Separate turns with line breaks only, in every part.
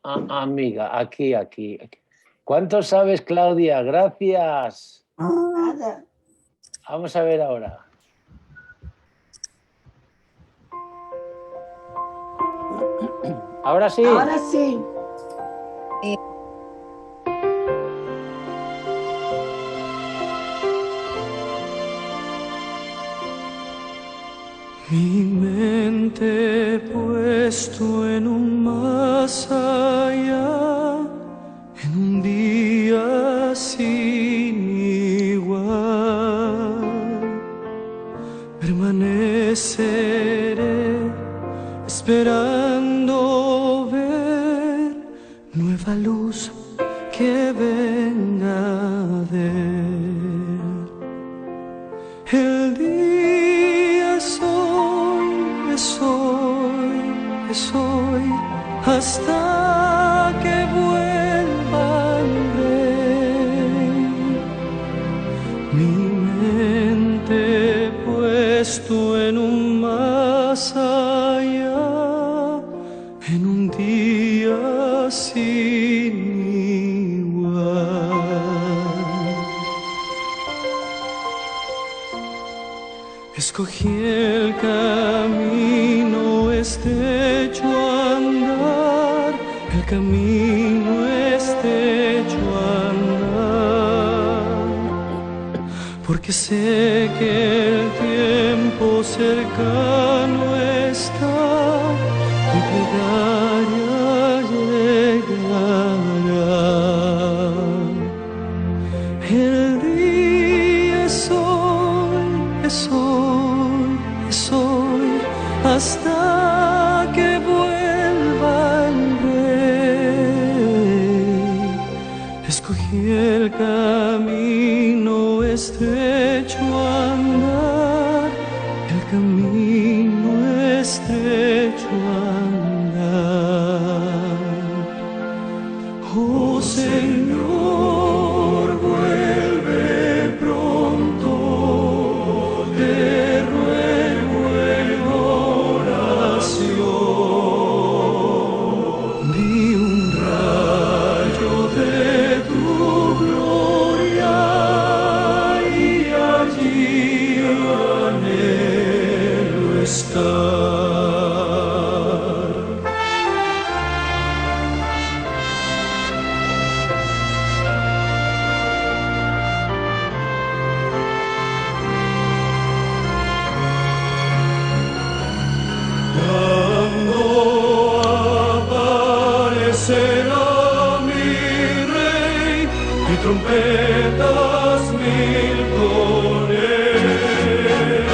amiga, aquí. ¿Cuánto sabes, Claudia? Gracias.
Nada.
Vamos a ver ahora. ¿Ahora sí?
Ahora sí.
Mi mente puesto en un más allá, en un día sin igual, permaneceré esperando ver nueva luz que venga de él. El día es hoy, hasta que vuelva el rey. Mi mente puesto en un más allá, en un día sin igual. Escogí el camino estrecho a andar, el camino estrecho a andar, porque sé que el tiempo cercano está, mi plegaria llegará. El día es hoy, hasta que vuelva el rey. Escogí el camino estrecho a andar, el camino estrecho a andar. Oh Señor, vuelve pronto, te ruego en oración. Vi un rayo de tu gloria y allí anhelo estar. Cuando aparecerá mi rey y trompetas mil con él,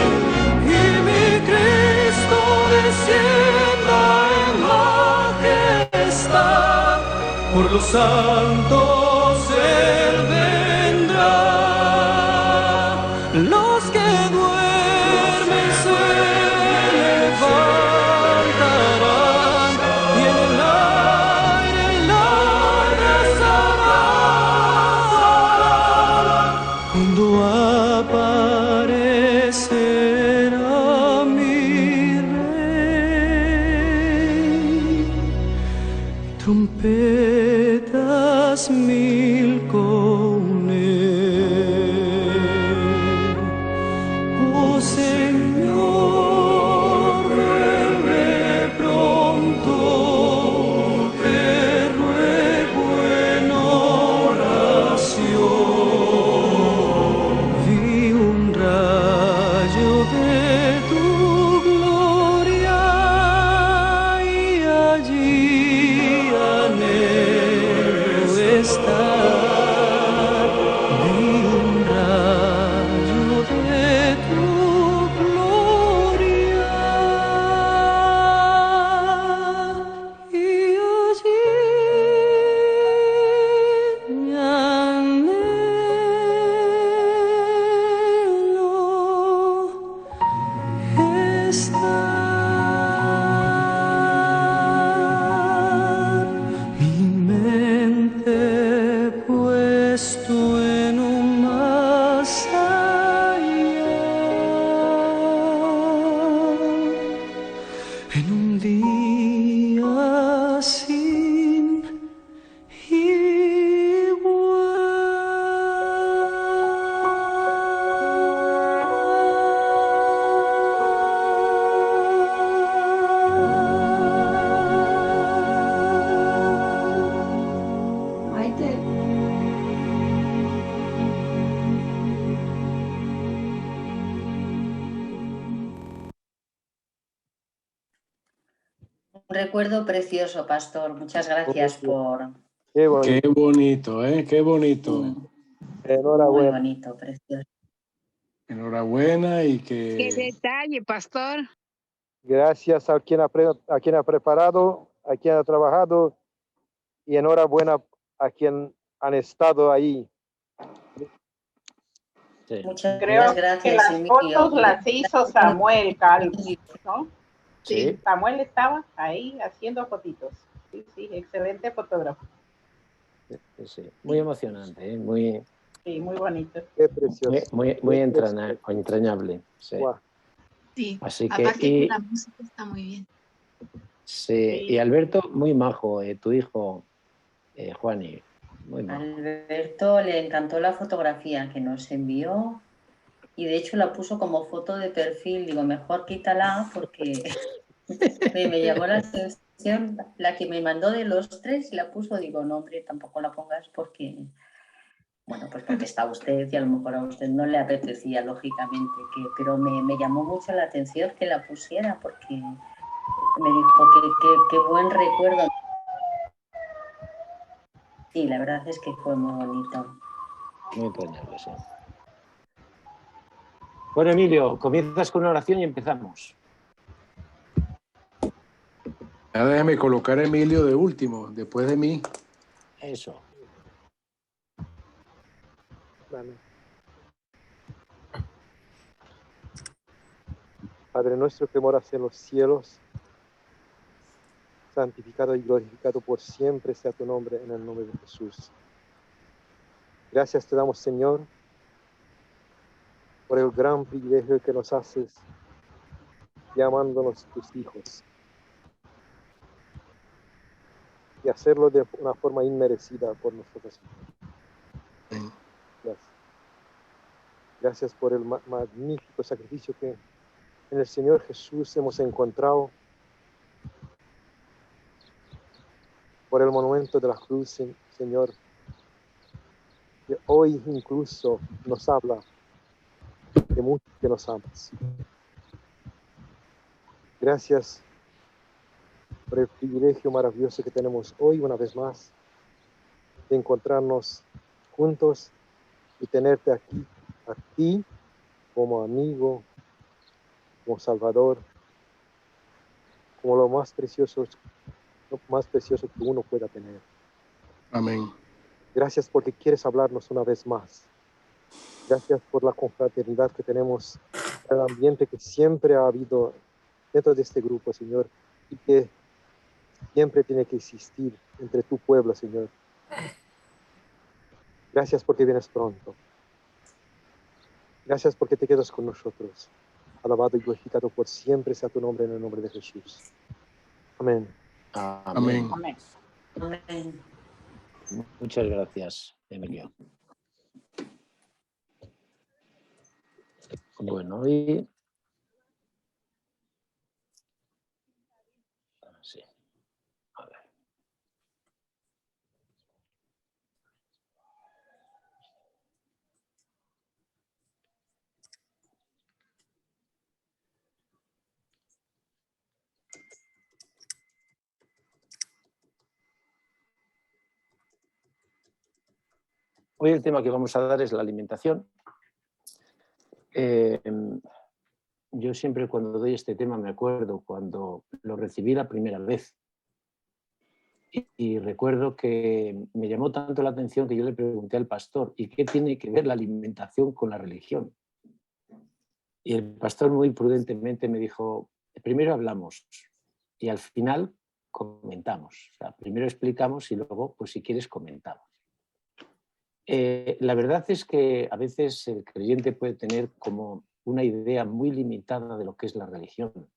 y mi Cristo descienda en majestad, por los santos él vendrá. Los que duermen se levantarán y en el aire la abrazarán. Cuando aparecerá mi rey, trompetas mil con él. Oh Señor, vuelve pronto, te ruego en oración. Vi un rayo de tu gloria y allí anhelo estar.
recuerdo precioso, Pastor. Muchas gracias por...
Qué bonito.
Qué bonito, ¿eh? Qué bonito.
Muy
Enhorabuena.
bonito, precioso.
Enhorabuena y
Qué
que
detalle, pastor.
Gracias a quien ha preparado, a quien ha trabajado y enhorabuena a quien han estado ahí.
Sí.
Muchas
Creo que
gracias,
las
Emilio.
fotos las hizo Samuel Calvo, ¿no? Sí,
Sí.
Samuel estaba ahí haciendo fotitos. Sí, sí, excelente fotógrafo.
Sí, sí. Muy emocionante, ¿eh? Muy,
Sí, muy bonito.
Qué precioso.
muy entrañable. Sí.
Guau.
Sí,
Así que,
aparte que
y,
la música está muy bien.
sí, y Alberto, muy majo, tu hijo, Juani, muy majo.
Alberto le encantó la fotografía que nos envió y de hecho la puso como foto de perfil. Digo, mejor quítala porque me llamó la atención la que me mandó de los tres y la puso. Digo, no, hombre, tampoco la pongas porque, bueno, pues porque está usted y a lo mejor a usted no le apetecía, lógicamente, pero me llamó mucho la atención que la pusiera porque me dijo que buen recuerdo. Sí, la verdad es que fue muy bonito.
Muy entrañable, sí. Bueno, Emilio, comienzas con una oración y empezamos.
ya déjame colocar a Emilio de último, después de mí.
Eso.
Amén. Padre nuestro que moras en los cielos, santificado y glorificado por siempre sea tu nombre, en el nombre de Jesús. Gracias te damos, Señor, por el gran privilegio que nos haces llamándonos tus hijos y hacerlo de una forma inmerecida por nosotros. Gracias. Gracias por el magnífico sacrificio que en el Señor Jesús hemos encontrado, por el monumento de la cruz, Señor, que hoy incluso nos habla de mucho que nos amas. Gracias por el privilegio maravilloso que tenemos hoy, una vez más, de encontrarnos juntos y tenerte aquí, a ti, como amigo, como Salvador, como lo más precioso que uno pueda tener.
Amén.
Gracias porque quieres hablarnos una vez más. Gracias por la confraternidad que tenemos, el ambiente que siempre ha habido dentro de este grupo, Señor, y que siempre tiene que existir entre tu pueblo, Señor. Gracias porque vienes pronto. Gracias porque te quedas con nosotros. Alabado y glorificado por siempre sea tu nombre, en el nombre de Jesús. Amén.
Amén.
Amén.
Amén.
Muchas gracias, Emilio. Bueno, y... Sí. A ver. Hoy el tema que vamos a dar es la alimentación. Yo siempre cuando doy este tema me acuerdo cuando lo recibí la primera vez. Y recuerdo que me llamó tanto la atención que yo le pregunté al pastor, ¿y qué tiene que ver la alimentación con la religión? Y el pastor muy prudentemente me dijo, primero hablamos y al final comentamos. O sea, primero explicamos y luego, pues si quieres, comentamos. La verdad es que a veces el creyente puede tener como una idea muy limitada de lo que es la religión.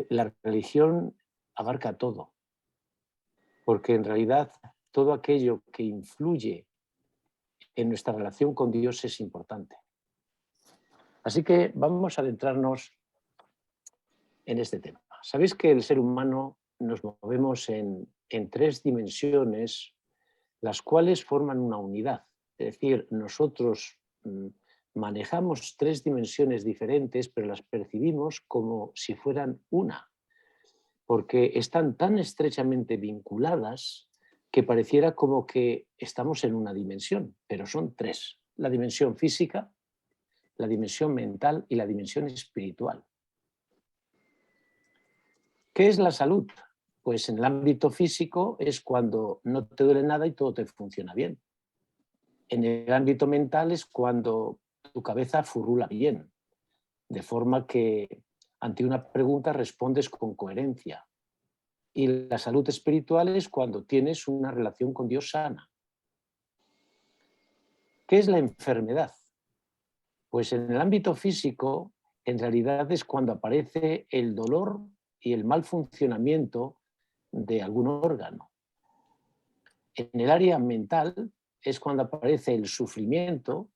La religión abarca todo, porque en realidad todo aquello que influye en nuestra relación con Dios es importante. Así que vamos a adentrarnos en este tema. Sabéis que el ser humano nos movemos en tres dimensiones, las cuales forman una unidad. Es decir, nosotros manejamos tres dimensiones diferentes, pero las percibimos como si fueran una. porque están tan estrechamente vinculadas que pareciera como que estamos en una dimensión, pero son tres: la dimensión física, la dimensión mental y la dimensión espiritual. ¿Qué es la salud? Pues en el ámbito físico es cuando no te duele nada y todo te funciona bien. En el ámbito mental es cuando tu cabeza furrula bien, de forma que ante una pregunta respondes con coherencia. Y la salud espiritual es cuando tienes una relación con Dios sana. ¿Qué es la enfermedad? Pues en el ámbito físico, en realidad es cuando aparece el dolor y el mal funcionamiento de algún órgano. En el área mental es cuando aparece el sufrimiento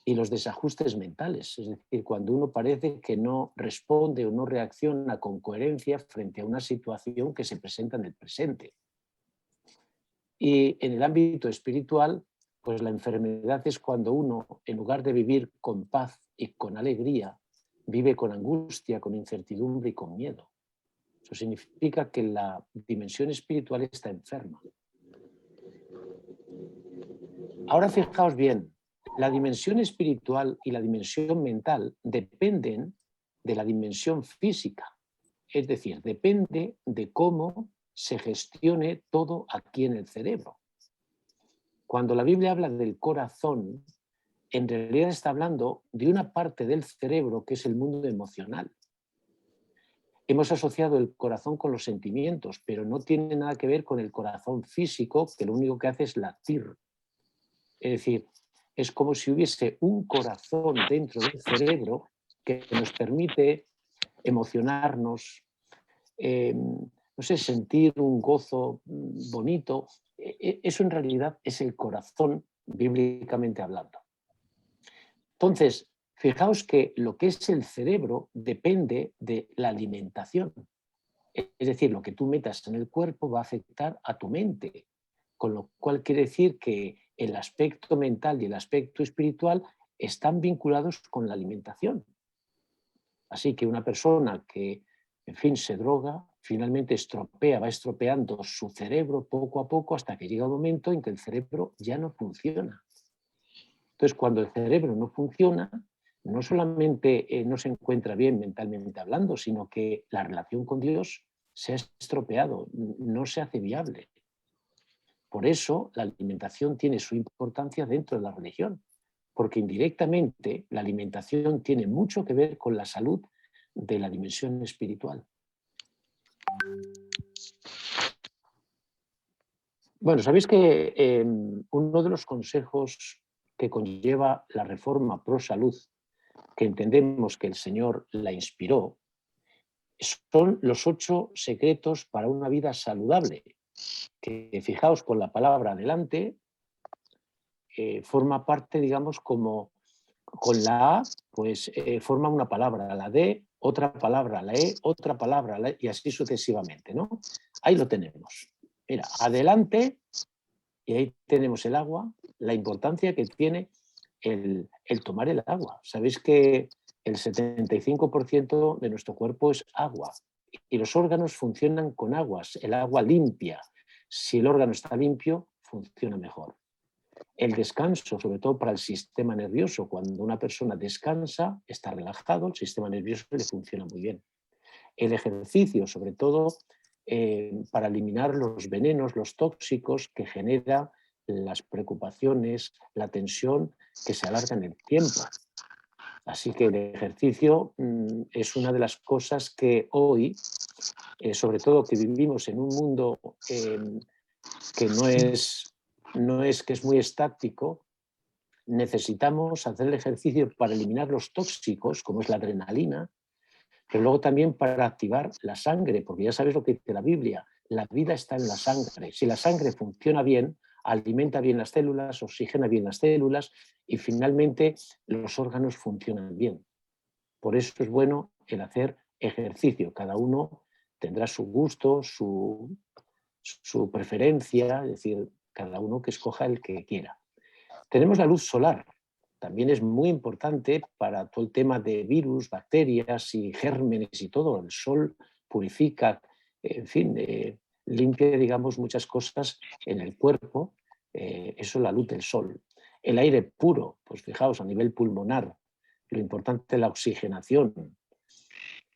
y los desajustes mentales, es decir, cuando uno parece que no responde o no reacciona con coherencia frente a una situación que se presenta en el presente. Y en el ámbito espiritual, pues la enfermedad es cuando uno, en lugar de vivir con paz y con alegría, vive con angustia, con incertidumbre y con miedo. Eso significa que la dimensión espiritual está enferma. Ahora fijaos bien, la dimensión espiritual y la dimensión mental dependen de la dimensión física, es decir, depende de cómo se gestione todo aquí en el cerebro. Cuando la Biblia habla del corazón, en realidad está hablando de una parte del cerebro que es el mundo emocional. Hemos asociado el corazón con los sentimientos, pero no tiene nada que ver con el corazón físico, que lo único que hace es latir. Es decir, es como si hubiese un corazón dentro del cerebro que nos permite emocionarnos, no sé, sentir un gozo bonito. Eso en realidad es el corazón, bíblicamente hablando. Entonces, fijaos que lo que es el cerebro depende de la alimentación. Es decir, lo que tú metas en el cuerpo va a afectar a tu mente, con lo cual quiere decir que el aspecto mental y el aspecto espiritual están vinculados con la alimentación. Así que una persona que, en fin, se droga, finalmente va estropeando su cerebro poco a poco hasta que llega un momento en que el cerebro ya no funciona. Entonces, cuando el cerebro no funciona, no solamente no se encuentra bien mentalmente hablando, sino que la relación con Dios se ha estropeado, no se hace viable. Por eso la alimentación tiene su importancia dentro de la religión, porque indirectamente la alimentación tiene mucho que ver con la salud de la dimensión espiritual. Bueno, sabéis que uno de los consejos que conlleva la reforma pro salud, que entendemos que el Señor la inspiró, son los 8 secretos para una vida saludable, que fijaos con la palabra delante, forma parte, digamos, como con la A, pues forma una palabra, la D, otra palabra, la E, otra palabra, la E, y así sucesivamente, ¿no? Ahí lo tenemos. Mira, adelante, y ahí tenemos el agua, la importancia que tiene el tomar el agua. Sabéis que el 75% de nuestro cuerpo es agua y los órganos funcionan con aguas, el agua limpia. Si el órgano está limpio, funciona mejor. El descanso, sobre todo para el sistema nervioso, cuando una persona descansa, está relajado, el sistema nervioso le funciona muy bien. El ejercicio, sobre todo para eliminar los venenos, los tóxicos que genera las preocupaciones, la tensión que se alarga en el tiempo. Así que el ejercicio es una de las cosas que hoy, sobre todo que vivimos en un mundo que no es que es muy estático, necesitamos hacer el ejercicio para eliminar los tóxicos, como es la adrenalina, pero luego también para activar la sangre, porque ya sabes lo que dice la Biblia, la vida está en la sangre. Si la sangre funciona bien, alimenta bien las células, oxigena bien las células y finalmente los órganos funcionan bien. Por eso es bueno el hacer ejercicio. Cada uno tendrá su gusto, su preferencia, es decir, cada uno que escoja el que quiera. Tenemos la luz solar. También es muy importante para todo el tema de virus, bacterias y gérmenes y todo. El sol purifica en fin, limpia, digamos, muchas cosas en el cuerpo, eso es la luz del sol. El aire puro, pues fijaos, a nivel pulmonar, lo importante es la oxigenación,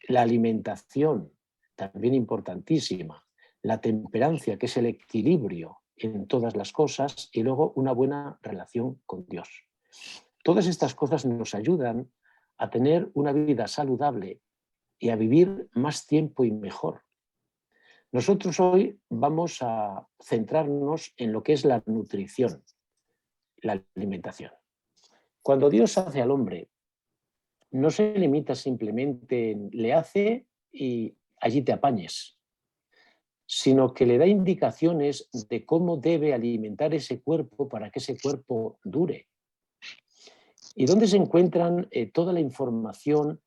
la alimentación, también importantísima, la temperancia, que es el equilibrio en todas las cosas, y luego una buena relación con Dios. Todas estas cosas nos ayudan a tener una vida saludable y a vivir más tiempo y mejor. Nosotros hoy vamos a centrarnos en lo que es la nutrición, la alimentación. Cuando Dios hace al hombre, no se limita simplemente en le hace y allí te apañes, sino que le da indicaciones de cómo debe alimentar ese cuerpo para que ese cuerpo dure. ¿Y dónde se encuentran toda la información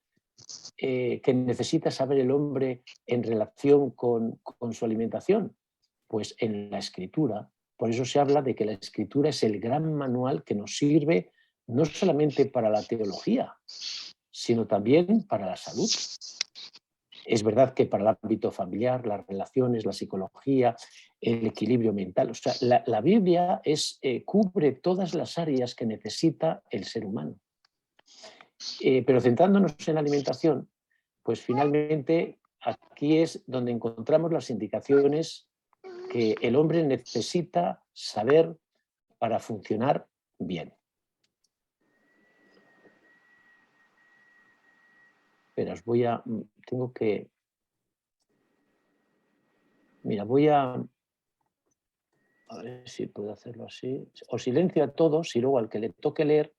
que necesita saber el hombre en relación con su alimentación? Pues en la Escritura. Por eso se habla de que la Escritura es el gran manual que nos sirve no solamente para la teología, sino también para la salud. Es verdad que para el ámbito familiar, las relaciones, la psicología, el equilibrio mental, o sea, la Biblia cubre todas las áreas que necesita el ser humano. Pero centrándonos en la alimentación, pues finalmente aquí es donde encontramos las indicaciones que el hombre necesita saber para funcionar bien. Pero tengo que... Mira, voy a ver si puedo hacerlo así. Os silencio a todos y luego al que le toque leer,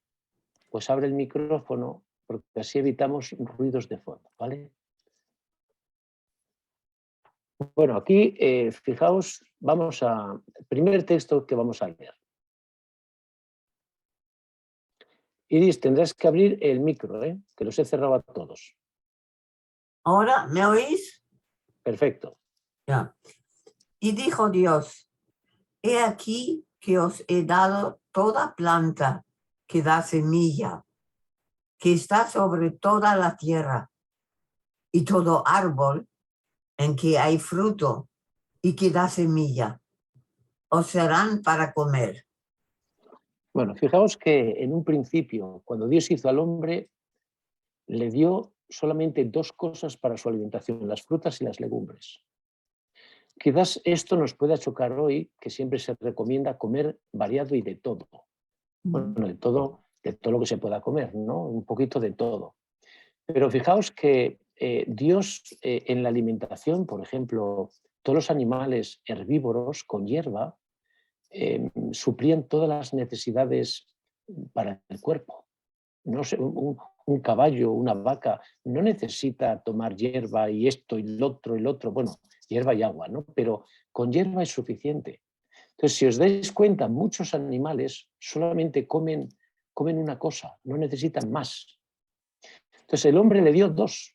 pues abre el micrófono, porque así evitamos ruidos de fondo, ¿vale? Bueno, aquí, fijaos, el primer texto que vamos a leer. Iris, tendrás que abrir el micro, que los he cerrado a todos.
¿Ahora me oís?
Perfecto.
Ya. Y dijo Dios, he aquí que os he dado toda planta que da semilla, que está sobre toda la tierra, y todo árbol en que hay fruto y que da semilla, os serán para comer.
Bueno, fijaos que en un principio, cuando Dios hizo al hombre, le dio solamente dos cosas para su alimentación, las frutas y las legumbres. Quizás esto nos pueda chocar hoy, que siempre se recomienda comer variado y de todo. Bueno, de todo lo que se pueda comer, ¿no? Un poquito de todo. Pero fijaos que Dios en la alimentación, por ejemplo, todos los animales herbívoros con hierba suplían todas las necesidades para el cuerpo. No sé, un caballo, una vaca, no necesita tomar hierba y esto y el otro. Bueno, hierba y agua, ¿no? Pero con hierba es suficiente. Entonces, si os dais cuenta, muchos animales solamente comen una cosa, no necesitan más. Entonces, el hombre le dio dos,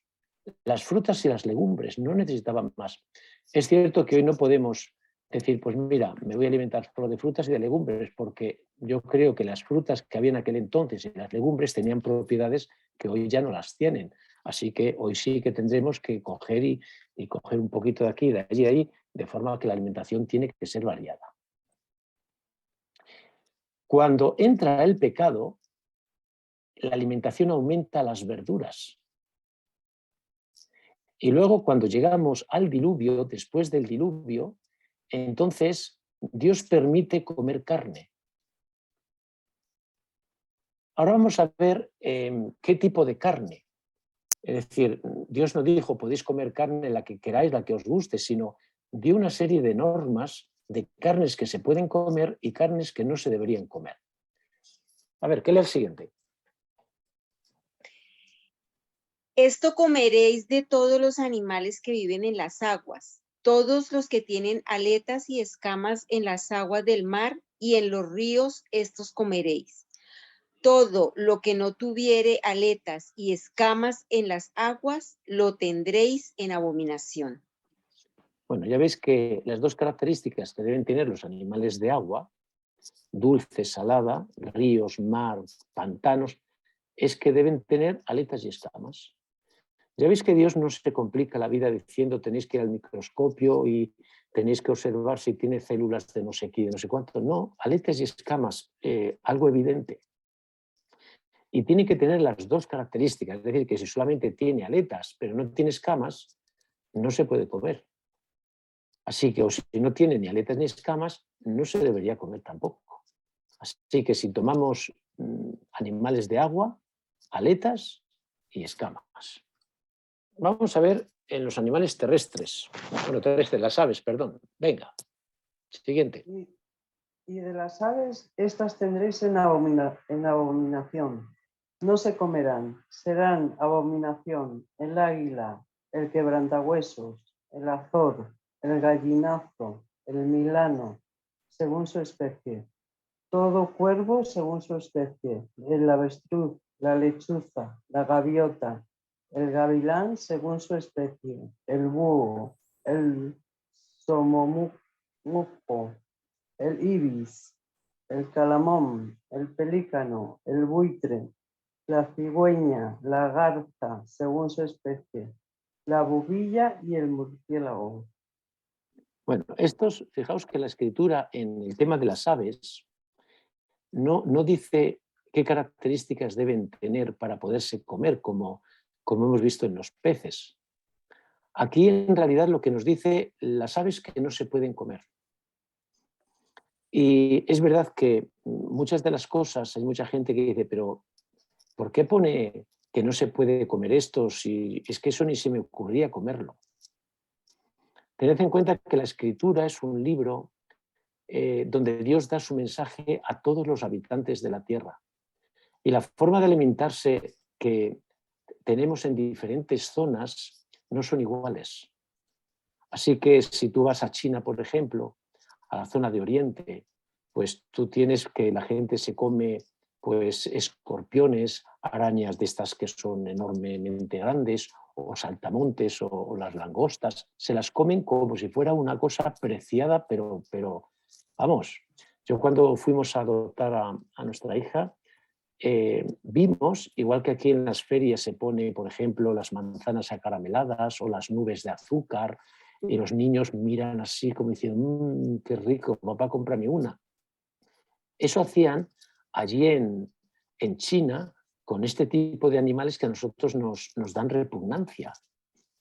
las frutas y las legumbres, no necesitaban más. Es cierto que hoy no podemos decir, pues mira, me voy a alimentar solo de frutas y de legumbres, porque yo creo que las frutas que había en aquel entonces y las legumbres tenían propiedades que hoy ya no las tienen. Así que hoy sí que tendremos que coger y coger un poquito de aquí, de allí, de ahí, de forma que la alimentación tiene que ser variada. Cuando entra el pecado, la alimentación aumenta las verduras. Y luego cuando llegamos al diluvio, después del diluvio, entonces Dios permite comer carne. Ahora vamos a ver qué tipo de carne. Es decir, Dios no dijo podéis comer carne la que queráis, la que os guste, sino dio una serie de normas de carnes que se pueden comer y carnes que no se deberían comer. A ver, ¿qué lee el siguiente?
Esto comeréis de todos los animales que viven en las aguas, todos los que tienen aletas y escamas en las aguas del mar y en los ríos, estos comeréis. Todo lo que no tuviere aletas y escamas en las aguas, lo tendréis en abominación.
Bueno, ya veis que las dos características que deben tener los animales de agua, dulce, salada, ríos, mar, pantanos, es que deben tener aletas y escamas. Ya veis que Dios no se complica la vida diciendo tenéis que ir al microscopio y tenéis que observar si tiene células de no sé qué, de no sé cuánto. No, aletas y escamas, algo evidente. Y tiene que tener las dos características, es decir, que si solamente tiene aletas pero no tiene escamas, no se puede comer. Así que, o si no tiene ni aletas ni escamas, no se debería comer tampoco. Así que si tomamos animales de agua, aletas y escamas. Vamos a ver en los animales terrestres. Bueno, terrestres, las aves, perdón. Venga, siguiente.
Y de las aves, estas tendréis en abominación. No se comerán, serán abominación el águila, el quebrantahuesos, el azor, el gallinazo, el milano, según su especie. Todo cuervo según su especie, el avestruz, la lechuza, la gaviota, el gavilán según su especie, el búho, el somomuco, el ibis, el calamón, el pelícano, el buitre, la cigüeña, la garza, según su especie, la bubilla y el murciélago.
Bueno, estos, fijaos que la escritura en el tema de las aves no dice qué características deben tener para poderse comer, como hemos visto en los peces. Aquí en realidad lo que nos dice las aves que no se pueden comer. Y es verdad que muchas de las cosas, hay mucha gente que dice, pero ¿por qué pone que no se puede comer esto si es que eso ni se me ocurría comerlo? Tened en cuenta que la escritura es un libro donde Dios da su mensaje a todos los habitantes de la tierra. Y la forma de alimentarse que tenemos en diferentes zonas no son iguales. Así que si tú vas a China, por ejemplo, a la zona de Oriente, pues tú tienes que la gente se come pues escorpiones, arañas de estas que son enormemente grandes, o saltamontes o las langostas, se las comen como si fuera una cosa preciada, pero vamos, yo cuando fuimos a adoptar a nuestra hija, vimos, igual que aquí en las ferias se pone, por ejemplo, las manzanas acarameladas o las nubes de azúcar, y los niños miran así como diciendo, qué rico, papá, cómprame una. Eso hacían allí en China con este tipo de animales que a nosotros nos dan repugnancia,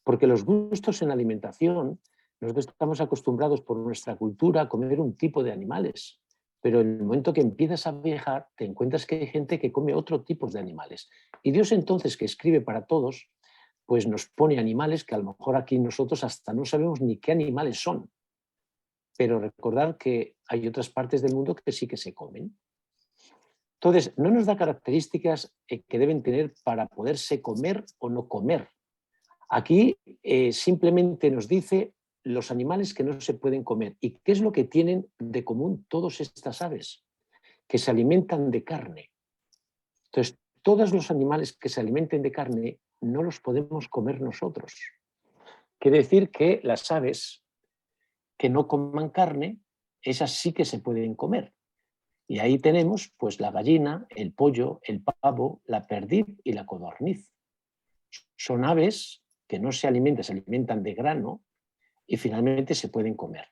porque los gustos en alimentación, nosotros estamos acostumbrados por nuestra cultura a comer un tipo de animales, pero en el momento que empiezas a viajar te encuentras que hay gente que come otro tipo de animales. Y Dios entonces, que escribe para todos, pues nos pone animales que a lo mejor aquí nosotros hasta no sabemos ni qué animales son. Pero recordar que hay otras partes del mundo que sí que se comen. Entonces, no nos da características que deben tener para poderse comer o no comer. Aquí simplemente nos dice los animales que no se pueden comer. ¿Y qué es lo que tienen de común todas estas aves? Que se alimentan de carne. Entonces, todos los animales que se alimenten de carne no los podemos comer nosotros. Quiere decir que las aves que no coman carne, esas sí que se pueden comer. Y ahí tenemos pues la gallina, el pollo, el pavo, la perdiz y la codorniz. Son aves que no se alimentan de grano y finalmente se pueden comer.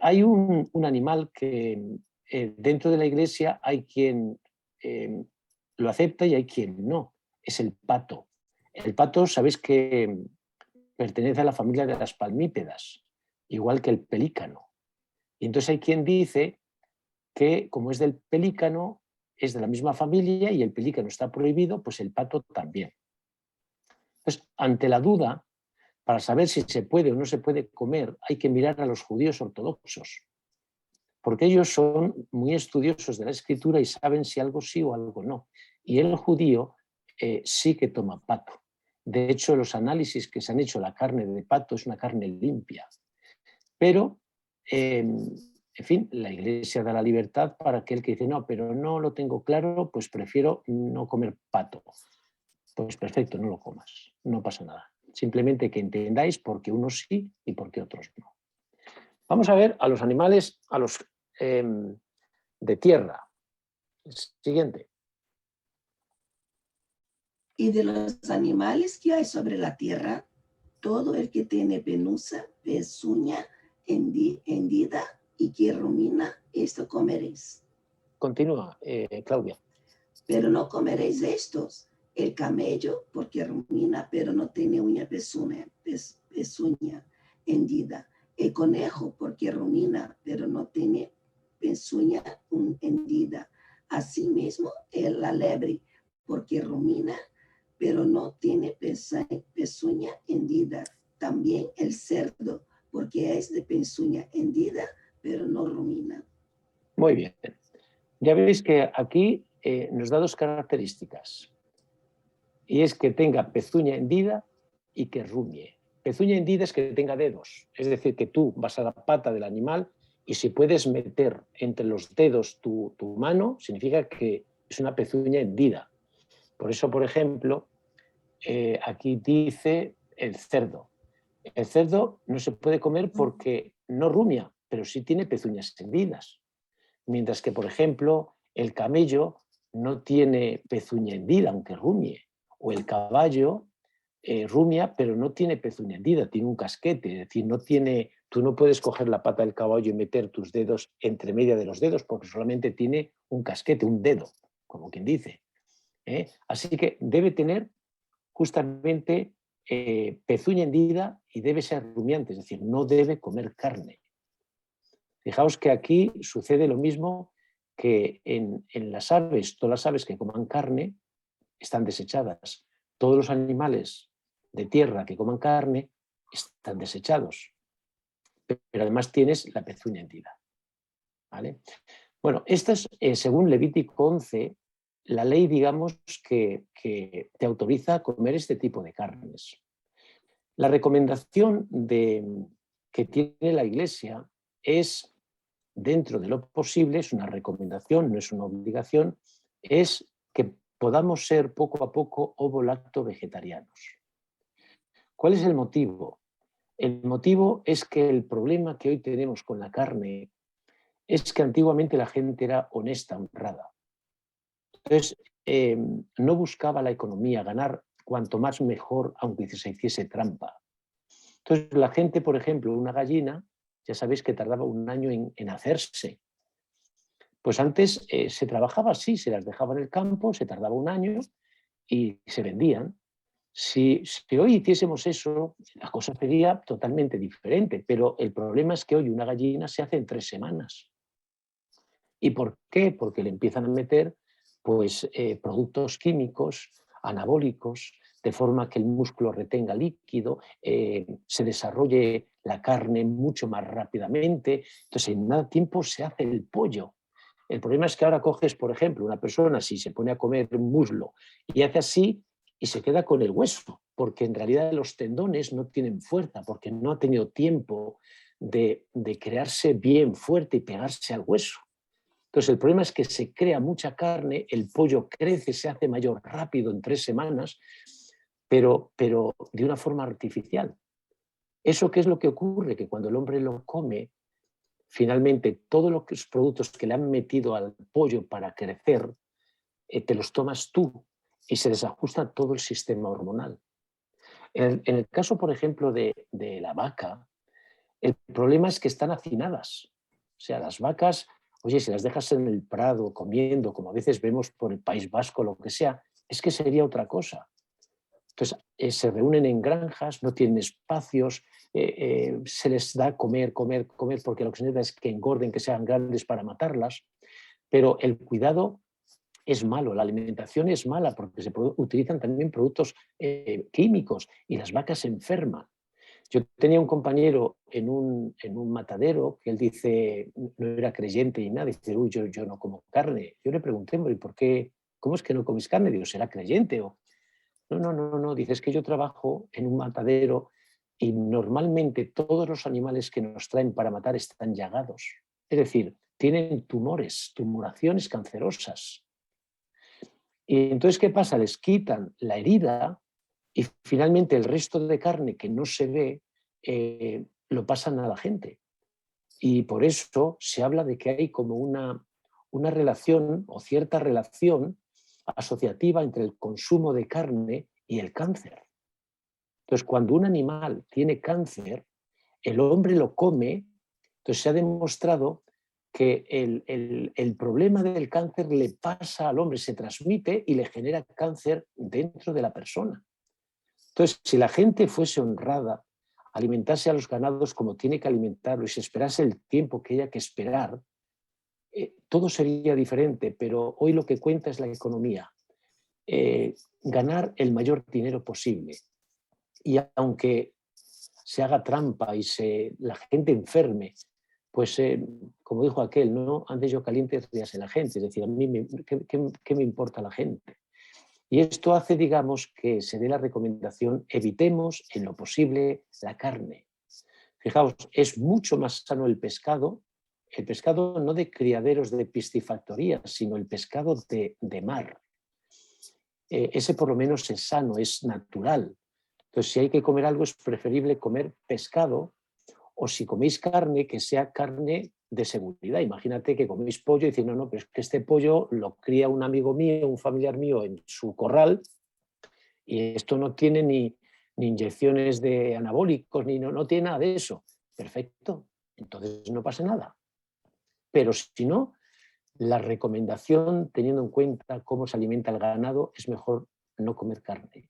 Hay un animal que dentro de la iglesia hay quien lo acepta y hay quien no. Es el pato. El pato, sabéis que pertenece a la familia de las palmípedas, igual que el pelícano. Y entonces hay quien dice que como es del pelícano, es de la misma familia y el pelícano está prohibido, pues el pato también. Entonces, ante la duda, para saber si se puede o no se puede comer, hay que mirar a los judíos ortodoxos, porque ellos son muy estudiosos de la escritura y saben si algo sí o algo no. Y el judío sí que toma pato. De hecho, los análisis que se han hecho, la carne de pato es una carne limpia. Pero, en fin, la Iglesia da la libertad para aquel que dice, no, pero no lo tengo claro, pues prefiero no comer pato. Pues perfecto, no lo comas, no pasa nada. Simplemente que entendáis por qué unos sí y por qué otros no. Vamos a ver a los animales, a los de tierra. Siguiente.
Y de los animales que hay sobre la tierra, todo el que tiene pezuña hendida y que rumina, esto comeréis.
Continúa, Claudia.
Pero no comeréis estos, el camello, porque rumina, pero no tiene pezuña hendida. El conejo, porque rumina, pero no tiene pezuña hendida. Asimismo, la lebre, porque rumina, pero no tiene pezuña hendida. También el cerdo, porque es de pezuña hendida, pero no rumina.
Muy bien. Ya veis que aquí nos da dos características. Y es que tenga pezuña hendida y que rumie. Pezuña hendida es que tenga dedos. Es decir, que tú vas a la pata del animal y si puedes meter entre los dedos tu mano, significa que es una pezuña hendida. Por eso, por ejemplo, aquí dice el cerdo. El cerdo no se puede comer porque no rumia, pero sí tiene pezuñas hendidas. Mientras que, por ejemplo, el camello no tiene pezuña hendida, aunque rumie. O el caballo rumia, pero no tiene pezuña hendida, tiene un casquete. Es decir, tú no puedes coger la pata del caballo y meter tus dedos entre media de los dedos porque solamente tiene un casquete, un dedo, como quien dice. Así que debe tener justamente pezuña hendida y debe ser rumiante, es decir, no debe comer carne. Fijaos que aquí sucede lo mismo que en las aves. Todas las aves que coman carne están desechadas. Todos los animales de tierra que coman carne están desechados. Pero además tienes la pezuña hendida. ¿Vale? Bueno, esta es, según Levítico 11, la ley, digamos, que te autoriza a comer este tipo de carnes. La recomendación que tiene la Iglesia es, dentro de lo posible, es una recomendación, no es una obligación, es que podamos ser poco a poco ovo-lacto vegetarianos. ¿Cuál es el motivo? El motivo es que el problema que hoy tenemos con la carne es que antiguamente la gente era honesta, honrada. Entonces, no buscaba la economía, ganar cuanto más mejor, aunque se hiciese trampa. Entonces, la gente, por ejemplo, una gallina, ya sabéis que tardaba un año en hacerse. Pues antes se trabajaba así, se las dejaba en el campo, se tardaba un año y se vendían. Si hoy hiciésemos eso, la cosa sería totalmente diferente, pero el problema es que hoy una gallina se hace en 3 semanas. ¿Y por qué? Porque le empiezan a meter pues, productos químicos, anabólicos, de forma que el músculo retenga líquido, se desarrolle la carne mucho más rápidamente. Entonces, en nada tiempo se hace el pollo. El problema es que ahora coges, por ejemplo, una persona, si se pone a comer muslo y hace así y se queda con el hueso, porque en realidad los tendones no tienen fuerza, porque no ha tenido tiempo de crearse bien fuerte y pegarse al hueso. Entonces, el problema es que se crea mucha carne, el pollo crece, se hace mayor rápido en 3 semanas, pero de una forma artificial. ¿Eso qué es lo que ocurre? Que cuando el hombre lo come, finalmente todos los productos que le han metido al pollo para crecer, te los tomas tú y se desajusta todo el sistema hormonal. En el caso, por ejemplo, de la vaca, el problema es que están hacinadas. O sea, las vacas, oye, si las dejas en el prado comiendo, como a veces vemos por el País Vasco, lo que sea, es que sería otra cosa. Entonces, se reúnen en granjas, no tienen espacios, se les da comer, porque lo que se necesita es que engorden, que sean grandes para matarlas, pero el cuidado es malo, la alimentación es mala porque se utilizan también productos químicos y las vacas se enferman. Yo tenía un compañero en un matadero que él dice, no era creyente ni nada, dice, uy, yo no como carne. Yo le pregunté, ¿y por qué? ¿Cómo es que no comes carne? Digo, ¿será creyente? O, no, dice, es que yo trabajo en un matadero y normalmente todos los animales que nos traen para matar están llagados. Es decir, tienen tumores, tumoraciones cancerosas. Y entonces, ¿qué pasa? Les quitan la herida y finalmente el resto de carne que no se ve lo pasan a la gente. Y por eso se habla de que hay como una relación o cierta relación, asociativa entre el consumo de carne y el cáncer. Entonces, cuando un animal tiene cáncer, el hombre lo come. Entonces se ha demostrado que el problema del cáncer le pasa al hombre, se transmite y le genera cáncer dentro de la persona. Entonces, si la gente fuese honrada, alimentase a los ganados como tiene que alimentarlo y se esperase el tiempo que haya que esperar, todo sería diferente, pero hoy lo que cuenta es la economía. Ganar el mayor dinero posible. Y aunque se haga trampa y la gente enferme, pues como dijo aquel, ¿no? Antes yo caliente ríase la gente, es decir, a mí ¿qué me importa la gente? Y esto hace, digamos, que se dé la recomendación, evitemos en lo posible la carne. Fijaos, es mucho más sano el pescado no de criaderos de piscifactorías, sino el pescado de mar. Ese por lo menos es sano, es natural. Entonces, si hay que comer algo, es preferible comer pescado, o si coméis carne, que sea carne de seguridad. Imagínate que coméis pollo y decís, no, pero es que este pollo lo cría un amigo mío, un familiar mío en su corral, y esto no tiene ni inyecciones de anabólicos, no tiene nada de eso. Perfecto, entonces no pasa nada. Pero si no, la recomendación, teniendo en cuenta cómo se alimenta el ganado, es mejor no comer carne.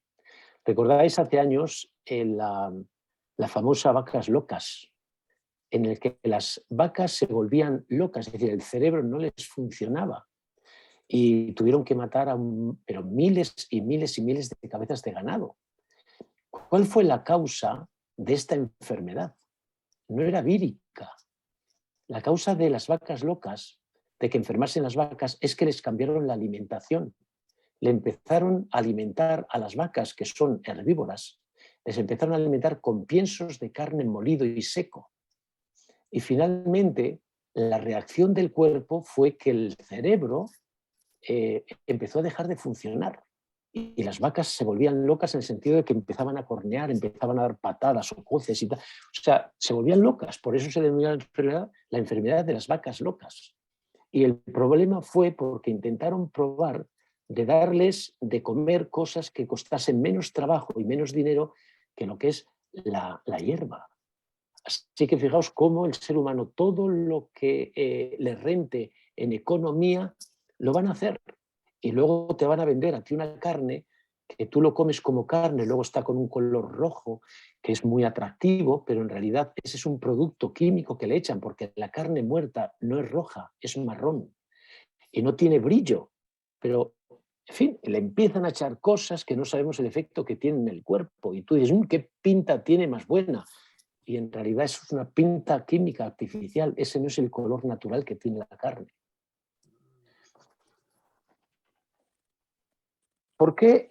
¿Recordáis hace años la famosa vacas locas, en el que las vacas se volvían locas, es decir, el cerebro no les funcionaba y tuvieron que matar pero miles y miles y miles de cabezas de ganado? ¿Cuál fue la causa de esta enfermedad? No era vírica. La causa de las vacas locas, de que enfermasen las vacas, es que les cambiaron la alimentación. Le empezaron a alimentar a las vacas, que son herbívoras, les empezaron a alimentar con piensos de carne molido y seco. Y finalmente, la reacción del cuerpo fue que el cerebro empezó a dejar de funcionar. Y las vacas se volvían locas en el sentido de que empezaban a cornear, empezaban a dar patadas o coces y tal. O sea, se volvían locas. Por eso se denomina la enfermedad de las vacas locas. Y el problema fue porque intentaron probar de darles de comer cosas que costasen menos trabajo y menos dinero que lo que es la hierba. Así que fijaos cómo el ser humano, todo lo que le rente en economía, lo van a hacer. Y luego te van a vender a ti una carne que tú lo comes como carne, luego está con un color rojo, que es muy atractivo, pero en realidad ese es un producto químico que le echan, porque la carne muerta no es roja, es marrón y no tiene brillo. Pero, en fin, le empiezan a echar cosas que no sabemos el efecto que tiene en el cuerpo. Y tú dices, ¿qué pinta tiene más buena? Y en realidad eso es una pinta química artificial, ese no es el color natural que tiene la carne. ¿Por qué?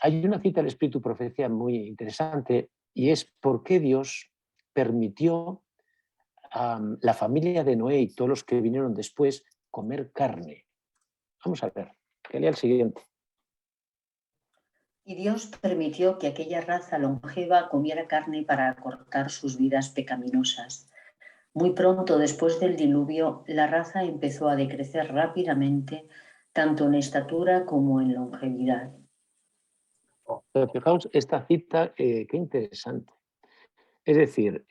Hay una cita del Espíritu Profecía muy interesante, y es por qué Dios permitió a la familia de Noé y todos los que vinieron después comer carne. Vamos a ver, que lea el siguiente.
Y Dios permitió que aquella raza longeva comiera carne para acortar sus vidas pecaminosas. Muy pronto después del diluvio, la raza empezó a decrecer rápidamente, tanto en estatura como en longevidad.
Pero fijaos esta cita, qué interesante. Es decir,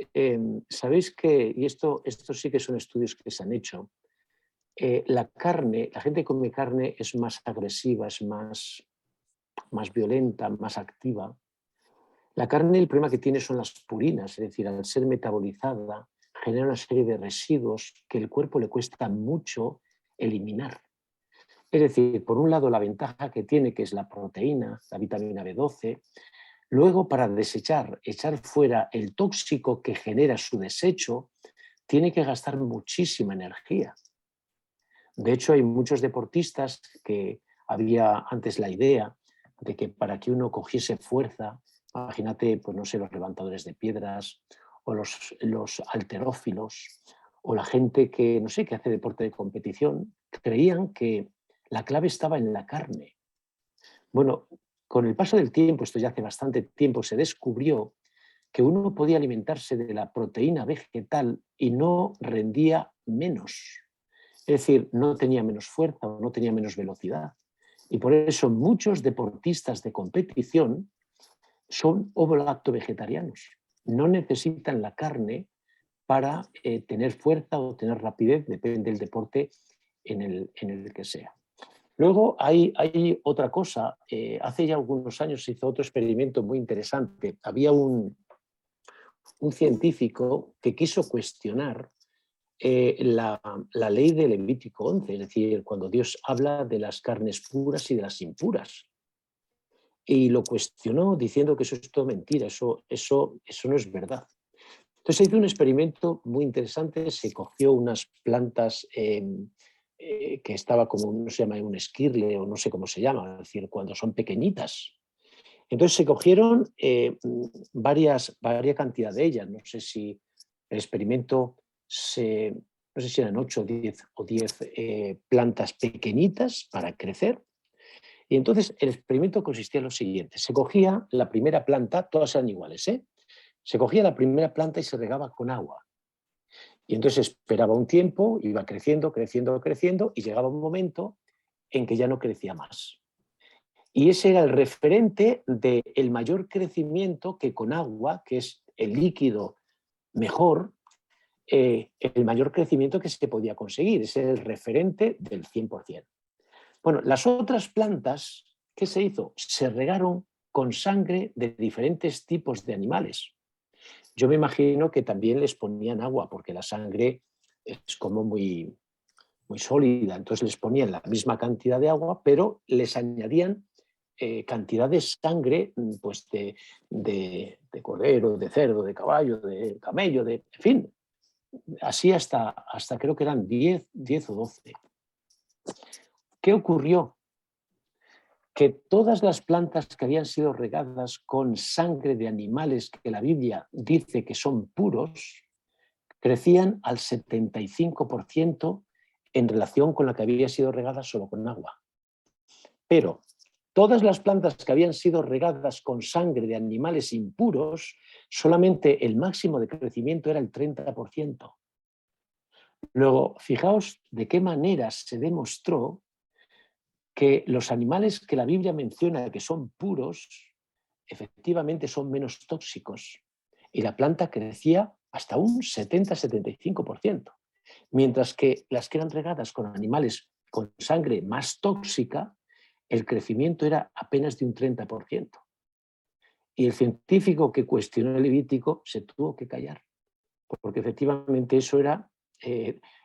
sabéis que, y esto sí que son estudios que se han hecho, la carne, la gente que come carne es más agresiva, es más violenta, más activa. La carne, el problema que tiene son las purinas, es decir, al ser metabolizada, genera una serie de residuos que el cuerpo le cuesta mucho eliminar. Es decir, por un lado la ventaja que tiene, que es la proteína, la vitamina B12, luego para desechar, echar fuera el tóxico que genera su desecho, tiene que gastar muchísima energía. De hecho, hay muchos deportistas que había antes la idea de que para que uno cogiese fuerza, imagínate, pues no sé, los levantadores de piedras o los halterófilos o la gente que, no sé, que hace deporte de competición, creían que la clave estaba en la carne. Bueno, con el paso del tiempo, esto ya hace bastante tiempo, se descubrió que uno podía alimentarse de la proteína vegetal y no rendía menos. Es decir, no tenía menos fuerza o no tenía menos velocidad. Y por eso muchos deportistas de competición son ovo-lacto-vegetarianos. No necesitan la carne para tener fuerza o tener rapidez, depende del deporte en el que sea. Luego hay otra cosa. Hace ya algunos años se hizo otro experimento muy interesante. Había un científico que quiso cuestionar la ley de Levítico 11, es decir, cuando Dios habla de las carnes puras y de las impuras. Y lo cuestionó diciendo que eso es todo mentira, eso no es verdad. Entonces se hizo un experimento muy interesante, se cogió unas plantas que estaba como, no se llama un esquirle o no sé cómo se llama, es decir, cuando son pequeñitas. Entonces se cogieron varias cantidad de ellas, no sé si el experimento no sé si eran 8 o 10 plantas pequeñitas para crecer. Y entonces el experimento consistía en lo siguiente: se cogía la primera planta, todas eran iguales, se cogía la primera planta y se regaba con agua. Y entonces esperaba un tiempo, iba creciendo, creciendo, creciendo, y llegaba un momento en que ya no crecía más. Y ese era el referente del mayor crecimiento que con agua, que es el líquido mejor, el mayor crecimiento que se podía conseguir. Ese era el referente del 100%. Bueno, las otras plantas, ¿qué se hizo? Se regaron con sangre de diferentes tipos de animales. Yo me imagino que también les ponían agua, porque la sangre es como muy sólida, entonces les ponían la misma cantidad de agua, pero les añadían cantidad de sangre, pues de cordero, de cerdo, de caballo, de camello, en fin, así hasta creo que eran 10 o 12. ¿Qué ocurrió? Que todas las plantas que habían sido regadas con sangre de animales que la Biblia dice que son puros, crecían al 75% en relación con la que había sido regada solo con agua. Pero todas las plantas que habían sido regadas con sangre de animales impuros, solamente el máximo de crecimiento era el 30%. Luego, fijaos de qué manera se demostró que los animales que la Biblia menciona que son puros, efectivamente son menos tóxicos. Y la planta crecía hasta un 70-75%. Mientras que las que eran regadas con animales con sangre más tóxica, el crecimiento era apenas de un 30%. Y el científico que cuestionó el Levítico se tuvo que callar, porque efectivamente eso era,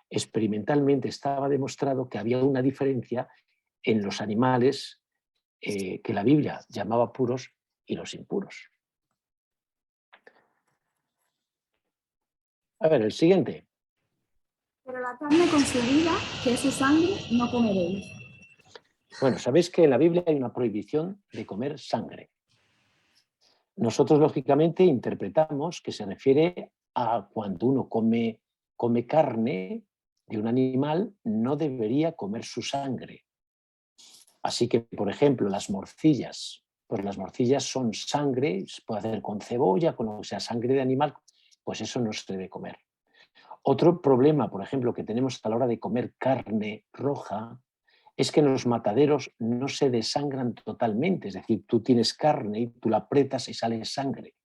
experimentalmente estaba demostrado que había una diferencia en los animales que la Biblia llamaba puros y los impuros. A ver, el siguiente.
Pero la carne con su vida, que es su sangre, no comeréis.
Bueno, sabéis que en la Biblia hay una prohibición de comer sangre. Nosotros, lógicamente, interpretamos que se refiere a cuando uno come carne de un animal, no debería comer su sangre. Así que, por ejemplo, las morcillas, pues las morcillas son sangre, se puede hacer con cebolla, con lo que sea, sangre de animal, pues eso no se debe comer. Otro problema, por ejemplo, que tenemos a la hora de comer carne roja, es que en los mataderos no se desangran totalmente, es decir, tú tienes carne y tú la aprietas y sale sangre,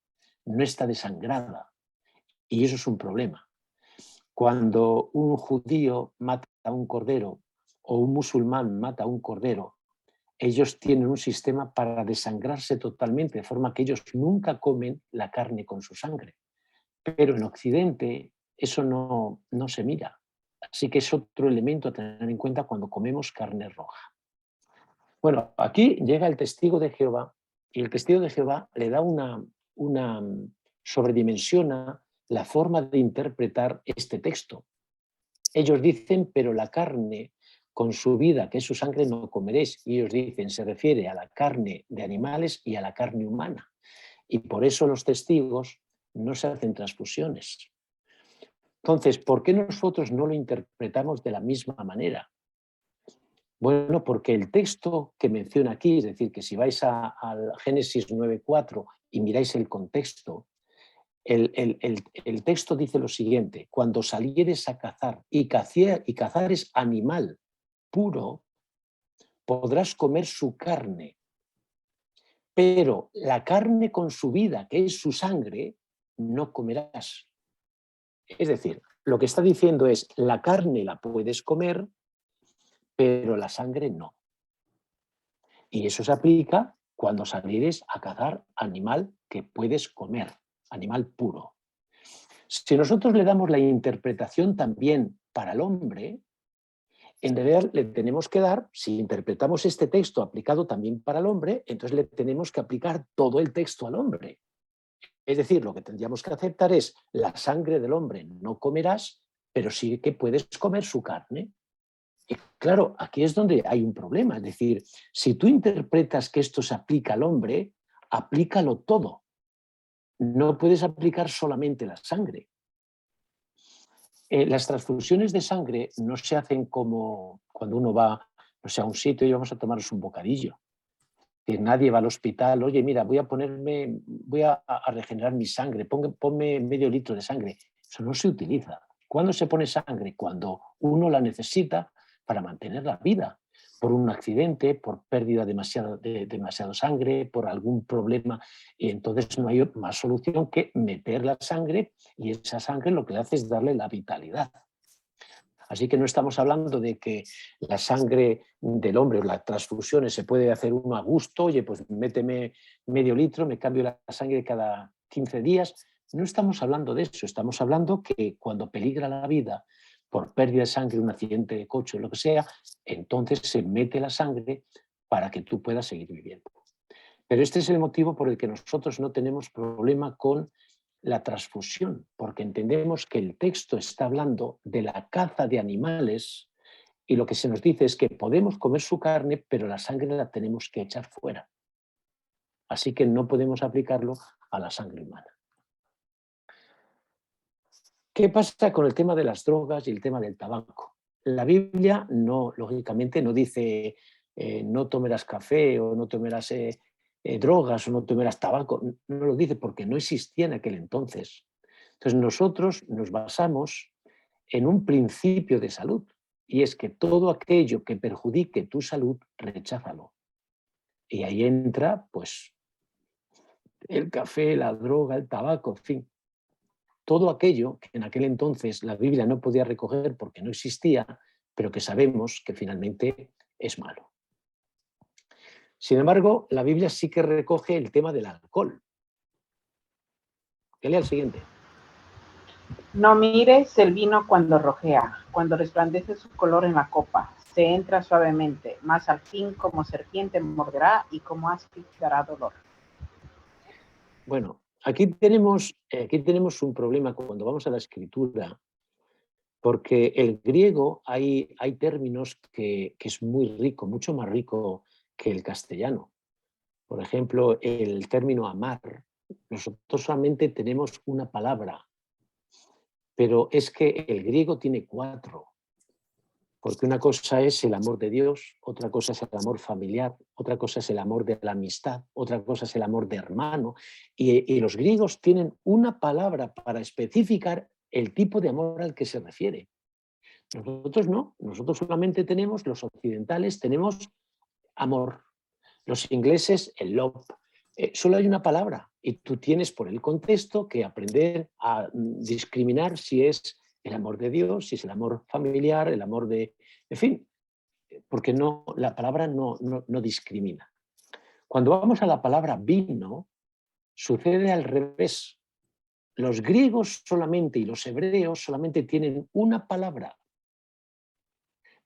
no está desangrada, y eso es un problema. Cuando un judío mata a un cordero o un musulmán mata a un cordero, ellos tienen un sistema para desangrarse totalmente, de forma que ellos nunca comen la carne con su sangre. Pero en Occidente eso no se mira. Así que es otro elemento a tener en cuenta cuando comemos carne roja. Bueno, aquí llega el testigo de Jehová y el testigo de Jehová le da sobredimensiona la forma de interpretar este texto. Ellos dicen, pero la carne con su vida, que es su sangre, no comeréis. Y ellos dicen, se refiere a la carne de animales y a la carne humana. Y por eso los testigos no se hacen transfusiones. Entonces, ¿por qué nosotros no lo interpretamos de la misma manera? Bueno, porque el texto que menciona aquí, es decir, que si vais al Génesis 9:4 y miráis el contexto, el texto dice lo siguiente: cuando salieres a cazar y cazares animal puro, podrás comer su carne, pero la carne con su vida, que es su sangre, no comerás. Es decir, lo que está diciendo es, la carne la puedes comer, pero la sangre no. Y eso se aplica cuando salieres a cazar animal que puedes comer, animal puro. Si nosotros le damos la interpretación también para el hombre, en realidad le tenemos que dar, si interpretamos este texto aplicado también para el hombre, entonces le tenemos que aplicar todo el texto al hombre. Es decir, lo que tendríamos que aceptar es la sangre del hombre no comerás, pero sí que puedes comer su carne. Y claro, aquí es donde hay un problema. Es decir, si tú interpretas que esto se aplica al hombre, aplícalo todo. No puedes aplicar solamente la sangre. Las transfusiones de sangre no se hacen como cuando uno va, no sé, a un sitio y vamos a tomarnos un bocadillo. Que nadie va al hospital, oye, mira, voy a regenerar mi sangre, ponme medio litro de sangre. Eso no se utiliza. ¿Cuándo se pone sangre? Cuando uno la necesita para mantener la vida, por un accidente, por pérdida de demasiado sangre, por algún problema, y entonces no hay más solución que meter la sangre, y esa sangre lo que le hace es darle la vitalidad. Así que no estamos hablando de que la sangre del hombre o las transfusiones se puede hacer uno a gusto, oye, pues méteme medio litro, me cambio la sangre cada 15 días. No estamos hablando de eso, estamos hablando que cuando peligra la vida por pérdida de sangre, un accidente de coche o lo que sea, entonces se mete la sangre para que tú puedas seguir viviendo. Pero este es el motivo por el que nosotros no tenemos problema con la transfusión, porque entendemos que el texto está hablando de la caza de animales y lo que se nos dice es que podemos comer su carne, pero la sangre la tenemos que echar fuera. Así que no podemos aplicarlo a la sangre humana. ¿Qué pasa con el tema de las drogas y el tema del tabaco? La Biblia no, lógicamente, no dice no tomarás café o no tomarás drogas o no tomarás tabaco. No lo dice porque no existía en aquel entonces. Entonces nosotros nos basamos en un principio de salud y es que todo aquello que perjudique tu salud, recházalo. Y ahí entra, pues, el café, la droga, el tabaco, en fin. Todo aquello que en aquel entonces la Biblia no podía recoger porque no existía, pero que sabemos que finalmente es malo. Sin embargo, la Biblia sí que recoge el tema del alcohol. Que lea el siguiente.
No mires el vino cuando rojea, cuando resplandece su color en la copa. Se entra suavemente, mas al fin como serpiente morderá y como áspid dará dolor.
Bueno, aquí tenemos un problema cuando vamos a la escritura, porque el griego hay términos que es muy rico, mucho más rico que el castellano. Por ejemplo, el término amar. Nosotros solamente tenemos una palabra, pero es que el griego tiene 4. Porque una cosa es el amor de Dios, otra cosa es el amor familiar, otra cosa es el amor de la amistad, otra cosa es el amor de hermano. Y los griegos tienen una palabra para especificar el tipo de amor al que se refiere. Nosotros no, nosotros solamente tenemos, los occidentales tenemos amor, los ingleses el love. Solo hay una palabra y tú tienes por el contexto que aprender a discriminar si es el amor de Dios, si es el amor familiar, el amor de... En fin, porque no, la palabra no discrimina. Cuando vamos a la palabra vino, sucede al revés. Los griegos solamente y los hebreos solamente tienen una palabra,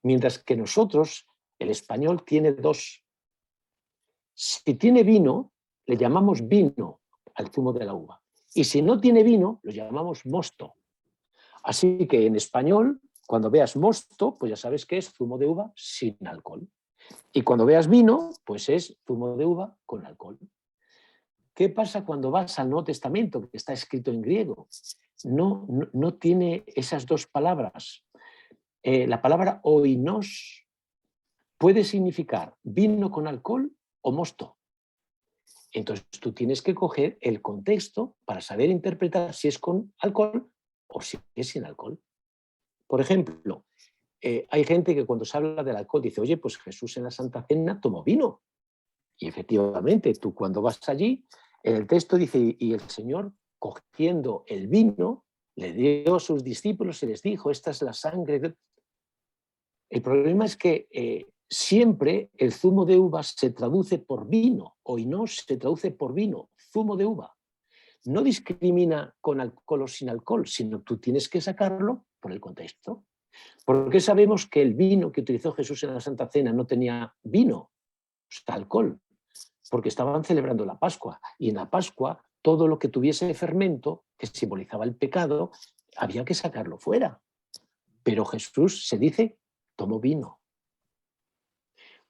mientras que nosotros, el español, tiene 2. Si tiene vino, le llamamos vino al zumo de la uva. Y si no tiene vino, lo llamamos mosto. Así que en español, cuando veas mosto, pues ya sabes que es zumo de uva sin alcohol. Y cuando veas vino, pues es zumo de uva con alcohol. ¿Qué pasa cuando vas al Nuevo Testamento, que está escrito en griego? No tiene esas 2 palabras. La palabra oinos puede significar vino con alcohol o mosto. Entonces tú tienes que coger el contexto para saber interpretar si es con alcohol o si es sin alcohol. Por ejemplo, hay gente que cuando se habla del alcohol dice, oye, pues Jesús en la Santa Cena tomó vino. Y efectivamente, tú cuando vas allí, en el texto dice, y el Señor, cogiendo el vino, le dio a sus discípulos y les dijo, esta es la sangre. El problema es que siempre el zumo de uva se traduce por vino, oinos se traduce por vino, zumo de uva. No discrimina con alcohol o sin alcohol, sino tú tienes que sacarlo por el contexto. ¿Por qué sabemos que el vino que utilizó Jesús en la Santa Cena no tenía vino, o sea, alcohol? Porque estaban celebrando la Pascua, y en la Pascua todo lo que tuviese fermento, que simbolizaba el pecado, había que sacarlo fuera. Pero Jesús, se dice, tomó vino.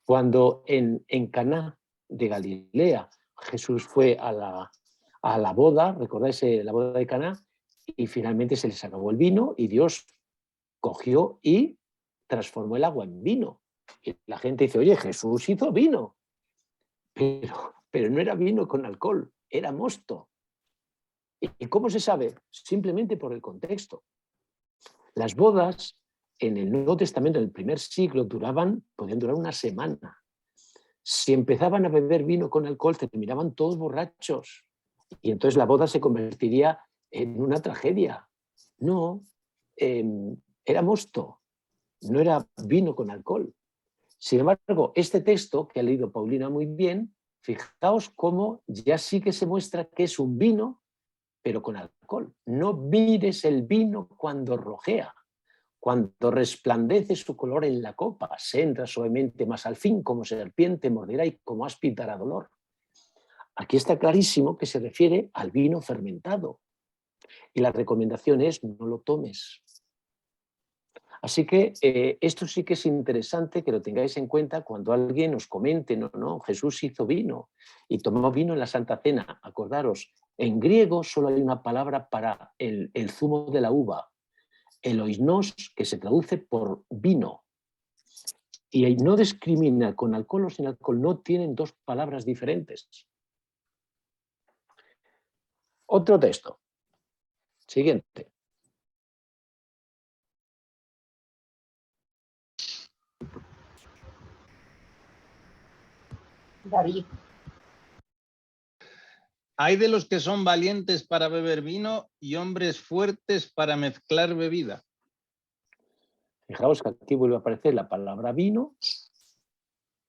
Cuando en Caná de Galilea Jesús fue a la boda, ¿recordáis la boda de Caná? Y finalmente se les acabó el vino y Dios cogió y transformó el agua en vino. Y la gente dice, oye, Jesús hizo vino. Pero no era vino con alcohol, era mosto. ¿Y cómo se sabe? Simplemente por el contexto. Las bodas en el Nuevo Testamento, en el primer siglo, podían durar una semana. Si empezaban a beber vino con alcohol, terminaban todos borrachos. Y entonces la boda se convertiría en una tragedia. No, era mosto, no era vino con alcohol. Sin embargo, este texto que ha leído Paulina muy bien, fijaos cómo ya sí que se muestra que es un vino, pero con alcohol. No mires el vino cuando rojea, cuando resplandece su color en la copa, se entra suavemente, más al fin como serpiente morderá y como áspid dará dolor. Aquí está clarísimo que se refiere al vino fermentado. Y la recomendación es no lo tomes. Así que esto sí que es interesante que lo tengáis en cuenta cuando alguien os comente, no, Jesús hizo vino y tomó vino en la Santa Cena. Acordaros, en griego solo hay una palabra para el zumo de la uva, el oinos, que se traduce por vino. Y no discrimina con alcohol o sin alcohol, no tienen dos palabras diferentes. Otro texto. Siguiente.
David.
Hay de los que son valientes para beber vino y hombres fuertes para mezclar bebida.
Fijaos que aquí vuelve a aparecer la palabra vino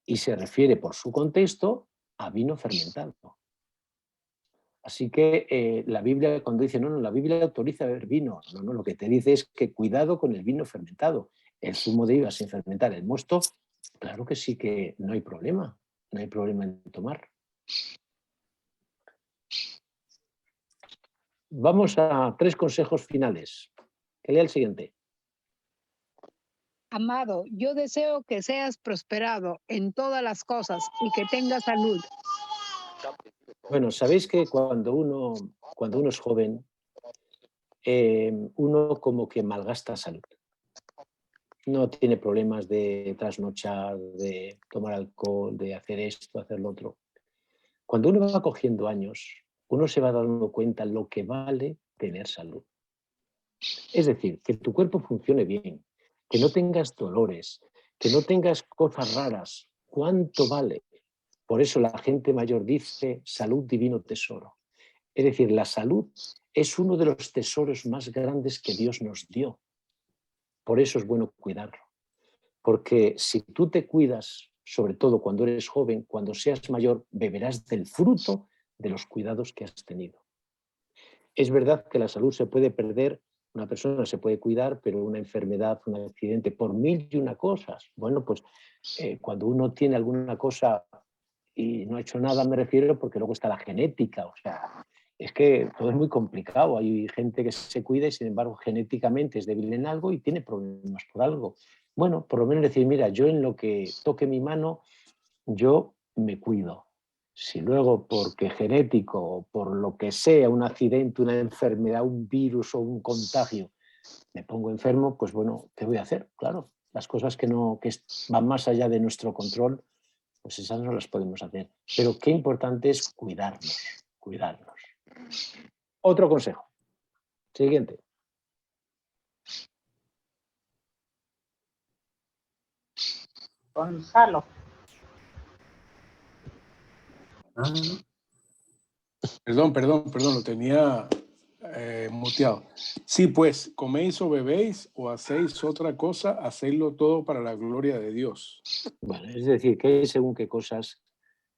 y se refiere por su contexto a vino fermentado. Así que la Biblia, cuando dice, no, la Biblia autoriza a beber vino, no, lo que te dice es que cuidado con el vino fermentado. El zumo de uva sin fermentar, el mosto, claro que sí que no hay problema en tomar. Vamos a 3 consejos finales. Que lea el siguiente.
Amado, yo deseo que seas prosperado en todas las cosas y que tengas salud.
Bueno, sabéis que cuando uno es joven, uno como que malgasta salud. No tiene problemas de trasnochar, de tomar alcohol, de hacer esto, hacer lo otro. Cuando uno va cogiendo años, uno se va dando cuenta lo que vale tener salud. Es decir, que tu cuerpo funcione bien, que no tengas dolores, que no tengas cosas raras. ¿Cuánto vale? Por eso la gente mayor dice salud divino tesoro. Es decir, la salud es uno de los tesoros más grandes que Dios nos dio. Por eso es bueno cuidarlo. Porque si tú te cuidas, sobre todo cuando eres joven, cuando seas mayor, beberás del fruto de los cuidados que has tenido. Es verdad que la salud se puede perder, una persona se puede cuidar, pero una enfermedad, un accidente, por 1001 cosas. Bueno, pues cuando uno tiene alguna cosa y no ha hecho nada, me refiero, porque luego está la genética, o sea, es que todo es muy complicado. Hay gente que se cuida y sin embargo genéticamente es débil en algo y tiene problemas por algo. Bueno, por lo menos decir, mira, yo en lo que toque mi mano, yo me cuido. Si luego porque genético o por lo que sea, un accidente, una enfermedad, un virus o un contagio, me pongo enfermo, pues bueno, ¿qué voy a hacer? Claro, las cosas que van más allá de nuestro control, pues esas no las podemos hacer. Pero qué importante es cuidarnos. Otro consejo. Siguiente.
Gonzalo.
Perdón, lo tenía muteado. Sí, pues, coméis o bebéis o hacéis otra cosa, hacedlo todo para la gloria de Dios.
Bueno, es decir, que hay según qué cosas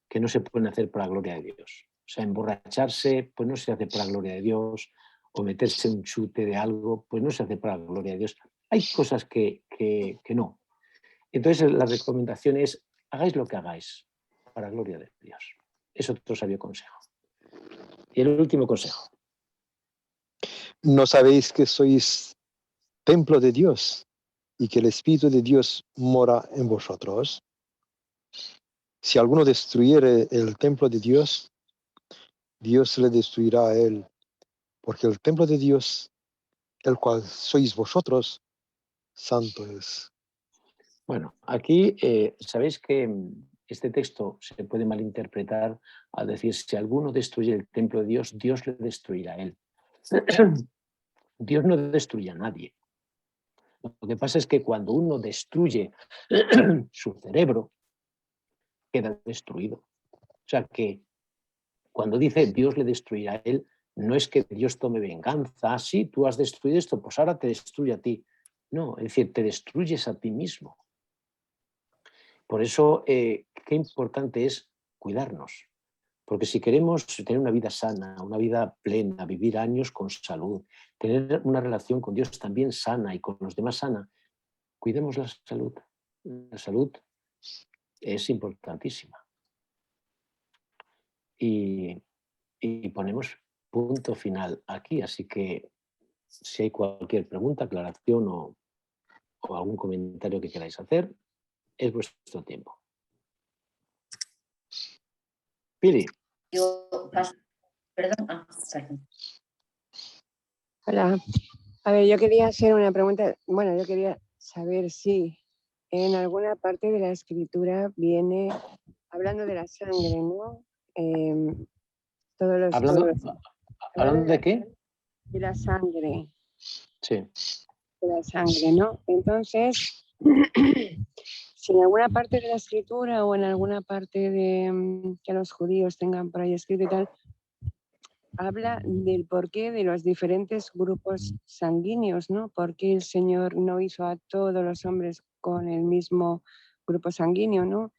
que no se pueden hacer para la gloria de Dios. O sea, emborracharse, pues no se hace para la gloria de Dios, o meterse un chute de algo, pues no se hace para la gloria de Dios. Hay cosas que no. Entonces, la recomendación es, hagáis lo que hagáis para la gloria de Dios. Es otro sabio consejo. Y el último consejo.
¿No sabéis que sois templo de Dios y que el Espíritu de Dios mora en vosotros? Si alguno destruyere el templo de Dios, Dios le destruirá a él, porque el templo de Dios, el cual sois vosotros, santo es.
Bueno, aquí sabéis que este texto se puede malinterpretar al decir, si alguno destruye el templo de Dios, Dios le destruirá a él. Dios no destruye a nadie. Lo que pasa es que cuando uno destruye su cerebro, queda destruido. O sea que cuando dice Dios le destruirá a él, no es que Dios tome venganza. Sí, tú has destruido esto, pues ahora te destruye a ti. No, es decir, te destruyes a ti mismo. Por eso, qué importante es cuidarnos. Porque si queremos tener una vida sana, una vida plena, vivir años con salud, tener una relación con Dios también sana y con los demás sana, cuidemos la salud. La salud es importantísima. Y ponemos punto final aquí. Así que si hay cualquier pregunta, aclaración o algún comentario que queráis hacer, es vuestro tiempo. Pili.
Yo paso, perdón. Perdón.
Hola. A ver, yo quería hacer una pregunta. Bueno, yo quería saber si en alguna parte de la escritura viene hablando de la sangre, ¿no?
¿Hablando de qué?
De la sangre.
Sí.
De la sangre, ¿no? Entonces, si en alguna parte de la escritura o en alguna parte de que los judíos tengan por ahí escrito y tal, habla del porqué de los diferentes grupos sanguíneos, ¿no? ¿Por qué el Señor no hizo a todos los hombres con el mismo grupo sanguíneo, ¿no?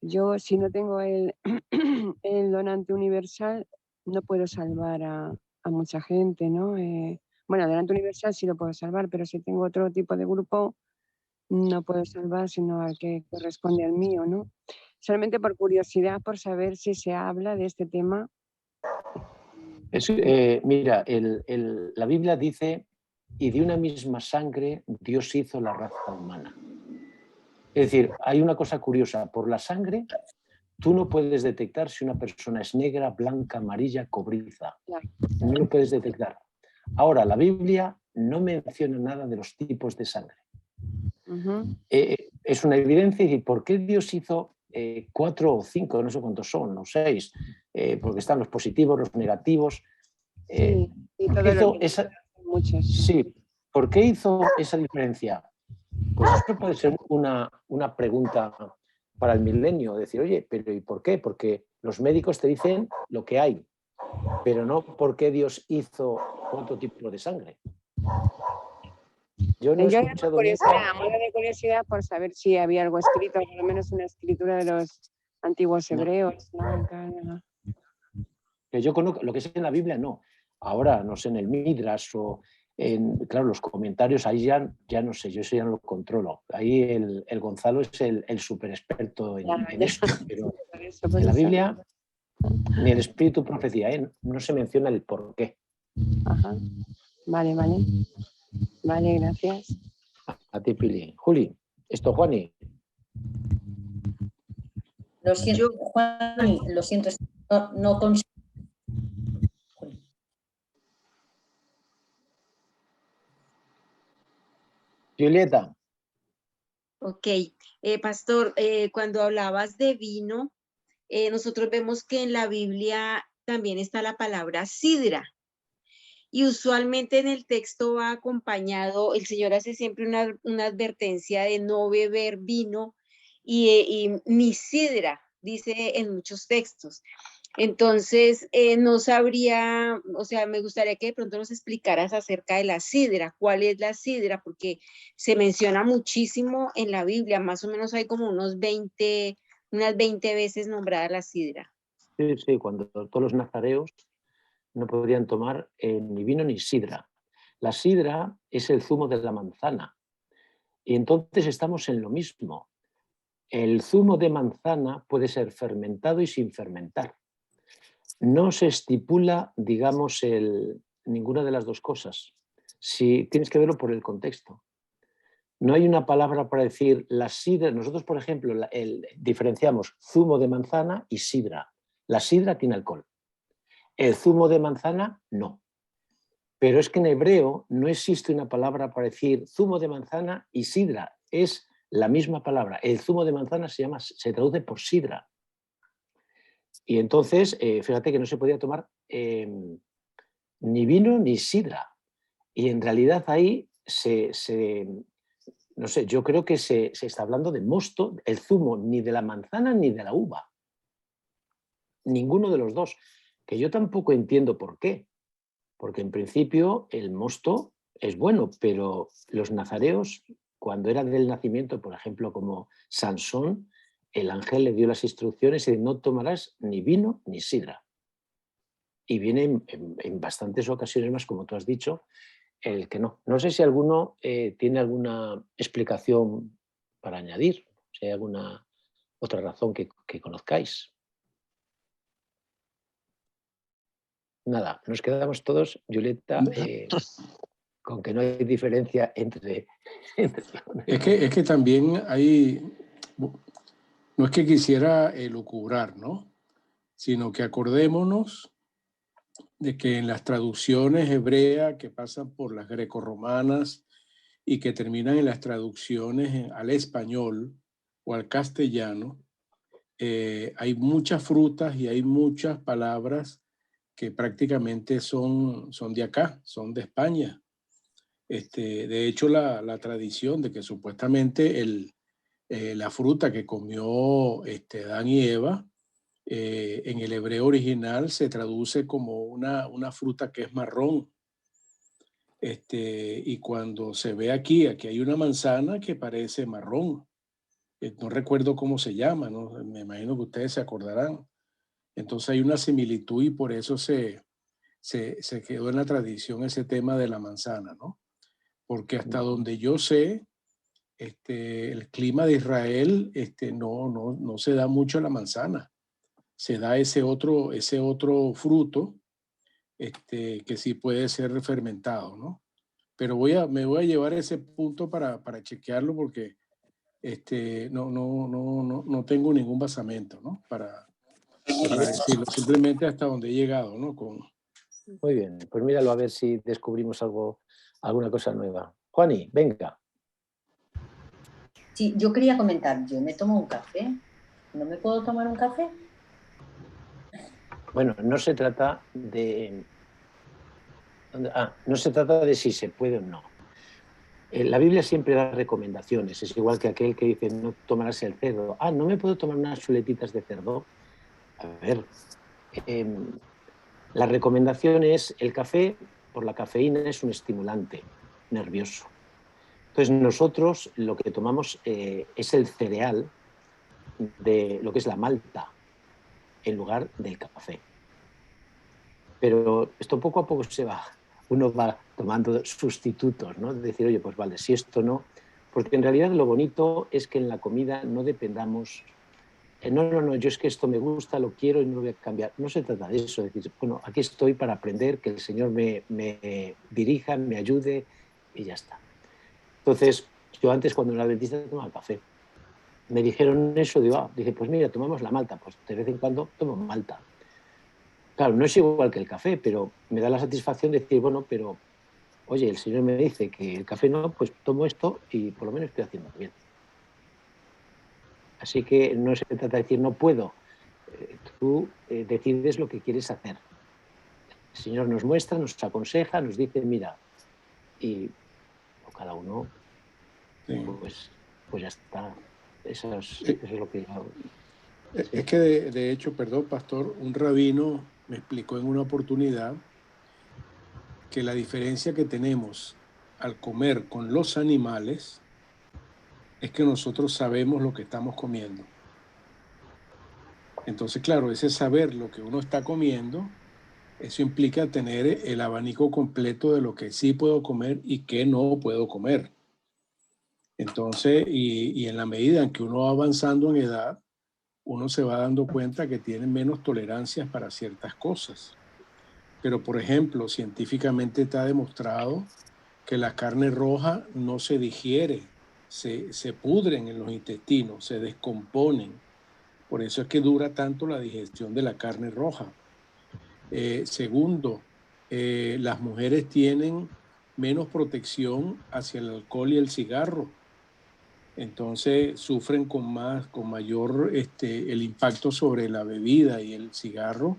Yo, si no tengo el donante universal, no puedo salvar a mucha gente, ¿no? Bueno, donante universal sí lo puedo salvar, pero si tengo otro tipo de grupo, no puedo salvar sino al que corresponde al mío, ¿no? Solamente por curiosidad, por saber si se habla de este tema.
Mira, la Biblia dice, y de una misma sangre Dios hizo la raza humana. Es decir, hay una cosa curiosa, por la sangre tú no puedes detectar si una persona es negra, blanca, amarilla, cobriza. No lo puedes detectar. Ahora, la Biblia no menciona nada de los tipos de sangre. Es una evidencia, y ¿por qué Dios hizo 4 o 5, no sé cuántos son, o 6? Porque están los positivos, los negativos. ¿Por qué hizo esa diferencia? Pues esto puede ser una pregunta para el milenio, decir, oye, pero ¿y por qué? Porque los médicos te dicen lo que hay, pero no por qué Dios hizo otro tipo de sangre. Yo no he escuchado
de curiosidad por saber si había algo escrito, por lo menos una escritura de los antiguos hebreos. ¿No?
Que yo conozco, lo que sé en la Biblia, no. Ahora, no sé, en el Midrash o claro, los comentarios, ahí ya no sé, yo eso ya no lo controlo. Ahí el Gonzalo es el súper experto en esto, pero en la Biblia ni el espíritu profecía, no se menciona el por qué.
Ajá. Vale. Vale, gracias.
A ti, Pili. Juli, Juani.
Lo siento, Juani, lo siento, no consigo.
Julieta.
Ok, pastor, cuando hablabas de vino, nosotros vemos que en la Biblia también está la palabra sidra. Y usualmente en el texto va acompañado, el Señor hace siempre una advertencia de no beber vino y ni sidra, dice en muchos textos. Entonces, no sabría, o sea, me gustaría que de pronto nos explicaras acerca de la sidra. ¿Cuál es la sidra? Porque se menciona muchísimo en la Biblia, más o menos hay como unas 20 veces nombrada la sidra.
Sí, sí, cuando todos los nazareos no podrían tomar ni vino ni sidra. La sidra es el zumo de la manzana. Y entonces estamos en lo mismo. El zumo de manzana puede ser fermentado y sin fermentar. No se estipula, digamos, ninguna de las dos cosas. Si tienes que verlo por el contexto. No hay una palabra para decir la sidra. Nosotros, por ejemplo, diferenciamos zumo de manzana y sidra. La sidra tiene alcohol. El zumo de manzana, no. Pero es que en hebreo no existe una palabra para decir zumo de manzana y sidra. Es la misma palabra. El zumo de manzana se traduce por sidra. Y entonces, fíjate que no se podía tomar ni vino ni sidra. Y en realidad ahí no sé, yo creo que se está hablando de mosto, el zumo ni de la manzana ni de la uva. Ninguno de los dos. Que yo tampoco entiendo por qué. Porque en principio el mosto es bueno, pero los nazareos, cuando era del nacimiento, por ejemplo, como Sansón, el ángel le dio las instrucciones y no tomarás ni vino ni sidra. Y viene en bastantes ocasiones más, como tú has dicho, el que no. No sé si alguno tiene alguna explicación para añadir, si hay alguna otra razón que conozcáis. Nada, nos quedamos todos, Julieta, con que no hay diferencia entre
Es que también hay, no es que quisiera elucubrar, ¿no? Sino que acordémonos de que en las traducciones hebreas que pasan por las grecorromanas y que terminan en las traducciones al español o al castellano, hay muchas frutas y hay muchas palabras que prácticamente son de acá, son de España. De hecho, la tradición de que supuestamente la fruta que comió Adán y Eva en el hebreo original se traduce como una fruta que es marrón. Y cuando se ve aquí hay una manzana que parece marrón. No recuerdo cómo se llama, ¿no? Me imagino que ustedes se acordarán. Entonces hay una similitud y por eso se quedó en la tradición ese tema de la manzana, ¿no? Porque hasta donde yo sé, el clima de Israel no se da mucho la manzana. Se da ese otro fruto que sí puede ser fermentado, ¿no? Pero me voy a llevar ese punto para chequearlo porque no tengo ningún basamento, ¿no? Para decirlo, simplemente hasta donde he llegado, ¿no?
Muy bien, pues míralo a ver si descubrimos alguna cosa nueva. Juani, venga.
Sí, yo quería comentar, yo me tomo un café. ¿No me puedo tomar un café?
Bueno, no se trata de... no se trata de si se puede o no. La Biblia siempre da recomendaciones. Es igual que aquel que dice no tomarás el cerdo. ¿No me puedo tomar unas chuletitas de cerdo? A ver, la recomendación es el café, por la cafeína, es un estimulante nervioso. Entonces nosotros lo que tomamos es el cereal de lo que es la malta en lugar del café. Pero esto poco a poco uno va tomando sustitutos, ¿no? De decir, oye, pues vale, si esto no, porque en realidad lo bonito es que en la comida no dependamos, no, yo es que esto me gusta, lo quiero y no lo voy a cambiar. No se trata de eso, es decir, bueno, aquí estoy para aprender, que el Señor me dirija, me ayude y ya está. Entonces, yo antes cuando era dentista tomaba café. Me dijeron eso, dije, pues mira, tomamos la malta, pues de vez en cuando tomo malta. Claro, no es igual que el café, pero me da la satisfacción de decir, bueno, pero oye, el Señor me dice que el café no, pues tomo esto y por lo menos estoy haciendo bien. Así que no se trata de decir no puedo, tú decides lo que quieres hacer. El Señor nos muestra, nos aconseja, nos dice, mira, y cada uno, pues ya está. Eso es lo que yo...
Es que de hecho, perdón, pastor, un rabino me explicó en una oportunidad que la diferencia que tenemos al comer con los animales es que nosotros sabemos lo que estamos comiendo. Entonces, claro, ese saber lo que uno está comiendo, eso implica tener el abanico completo de lo que sí puedo comer y qué no puedo comer. Entonces, y en la medida en que uno va avanzando en edad, uno se va dando cuenta que tiene menos tolerancias para ciertas cosas. Pero, por ejemplo, científicamente está demostrado que la carne roja no se digiere, se pudren en los intestinos, se descomponen. Por eso es que dura tanto la digestión de la carne roja. Segundo, las mujeres tienen menos protección hacia el alcohol y el cigarro. Entonces sufren con mayor el impacto sobre la bebida y el cigarro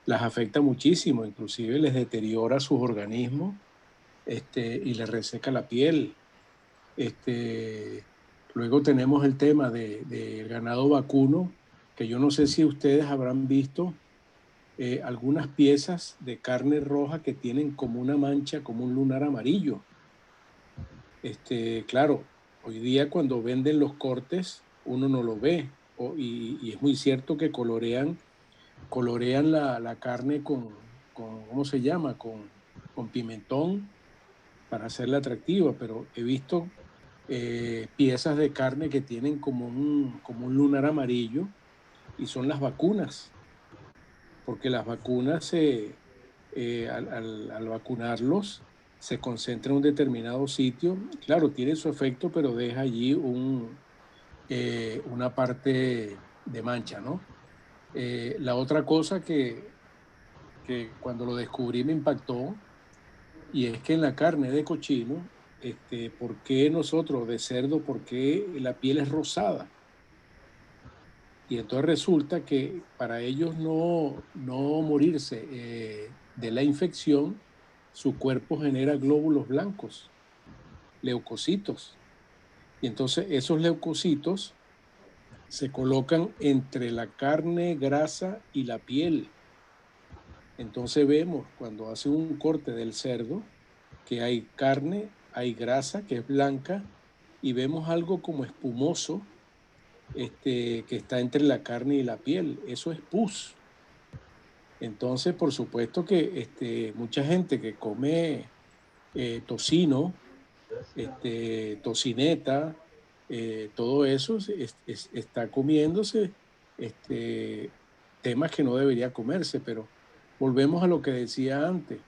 las afecta muchísimo, inclusive les deteriora sus organismos y les reseca la piel. Luego tenemos el tema del ganado vacuno, que yo no sé si ustedes habrán visto algunas piezas de carne roja que tienen como una mancha, como un lunar amarillo. Claro, hoy día cuando venden los cortes uno no lo ve y es muy cierto que colorean la carne con ¿cómo se llama? Con pimentón para hacerla atractiva, pero he visto piezas de carne que tienen como un lunar amarillo y son las vacunas, porque las vacunas al vacunarlos se concentra en un determinado sitio. Claro, tiene su efecto, pero deja allí una parte de mancha, ¿no? La otra cosa que cuando lo descubrí me impactó, y es que en la carne de cochino, ¿por qué nosotros de cerdo, por qué la piel es rosada? Y entonces resulta que para ellos no morirse de la infección, su cuerpo genera glóbulos blancos, leucocitos. Y entonces esos leucocitos se colocan entre la carne, grasa y la piel. Entonces vemos cuando hace un corte del cerdo que hay carne, hay grasa que es blanca y vemos algo como espumoso que está entre la carne y la piel. Eso es pus. Entonces, por supuesto que mucha gente que come tocino, tocineta, todo eso está comiéndose temas que no debería comerse, pero volvemos a lo que decía antes.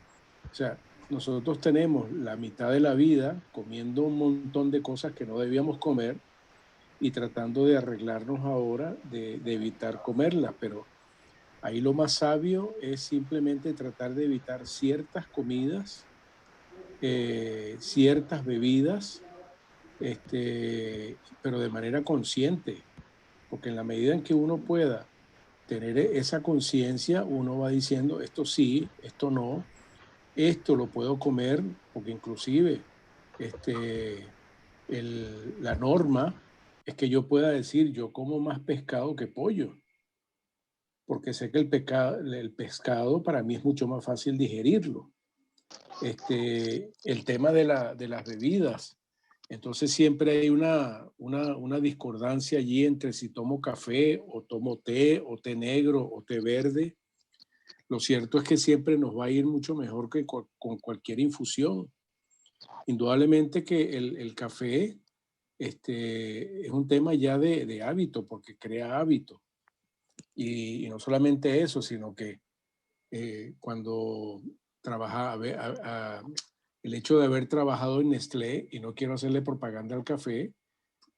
O sea, nosotros tenemos la mitad de la vida comiendo un montón de cosas que no debíamos comer y tratando de arreglarnos ahora de evitar comerlas, pero ahí lo más sabio es simplemente tratar de evitar ciertas comidas, ciertas bebidas, pero de manera consciente, porque en la medida en que uno pueda tener esa conciencia, uno va diciendo esto sí, esto no, esto lo puedo comer, porque inclusive la norma es que yo pueda decir yo como más pescado que pollo, porque sé que el pescado para mí es mucho más fácil digerirlo. El tema de las bebidas, entonces siempre hay una discordancia allí entre si tomo café o tomo té o té negro o té verde. Lo cierto es que siempre nos va a ir mucho mejor que con cualquier infusión. Indudablemente que el café es un tema ya de hábito, porque crea hábito. Y no solamente eso, sino que cuando el hecho de haber trabajado en Nestlé, y no quiero hacerle propaganda al café,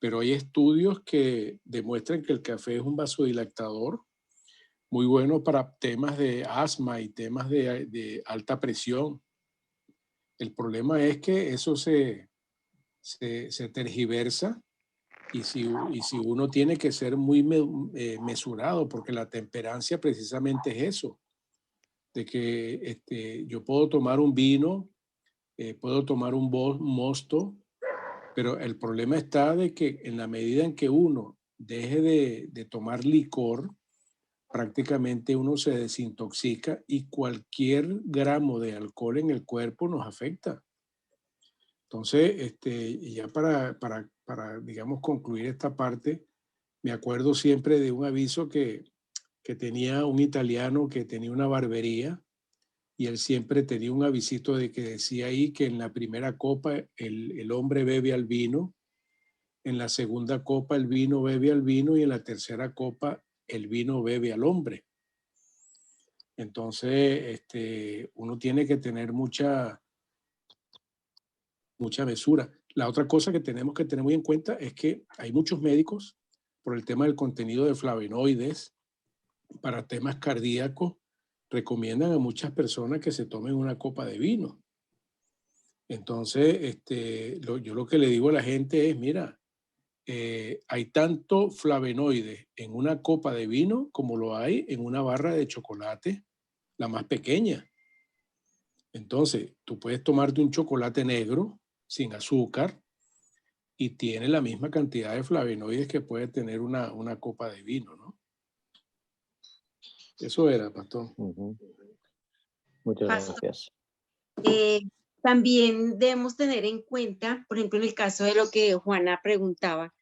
pero hay estudios que demuestran que el café es un vasodilatador muy bueno para temas de asma y temas de alta presión. El problema es que eso se tergiversa y si uno tiene que ser muy mesurado, porque la temperancia precisamente es eso, de que yo puedo tomar un vino, puedo tomar un mosto, Pero el problema está de que en la medida en que uno deje de tomar licor, prácticamente uno se desintoxica y cualquier gramo de alcohol en el cuerpo nos afecta. Entonces, ya para, digamos, concluir esta parte, me acuerdo siempre de un aviso que tenía un italiano que tenía una barbería y él siempre tenía un avisito de que decía ahí que en la primera copa el hombre bebe al vino, en la segunda copa el vino bebe al vino y en la tercera copa el vino bebe al hombre. Entonces, uno tiene que tener mucha mesura. La otra cosa que tenemos que tener muy en cuenta es que hay muchos médicos, por el tema del contenido de flavonoides, para temas cardíacos, recomiendan a muchas personas que se tomen una copa de vino. Entonces, yo lo que le digo a la gente es, mira, hay tanto flavonoides en una copa de vino como lo hay en una barra de chocolate, la más pequeña. Entonces, tú puedes tomarte un chocolate negro sin azúcar y tiene la misma cantidad de flavonoides que puede tener una copa de vino, ¿no? Eso era, pastor.
Muchas
Pastor,
gracias.
también debemos tener en cuenta, por ejemplo, en el caso de lo que Juana preguntaba,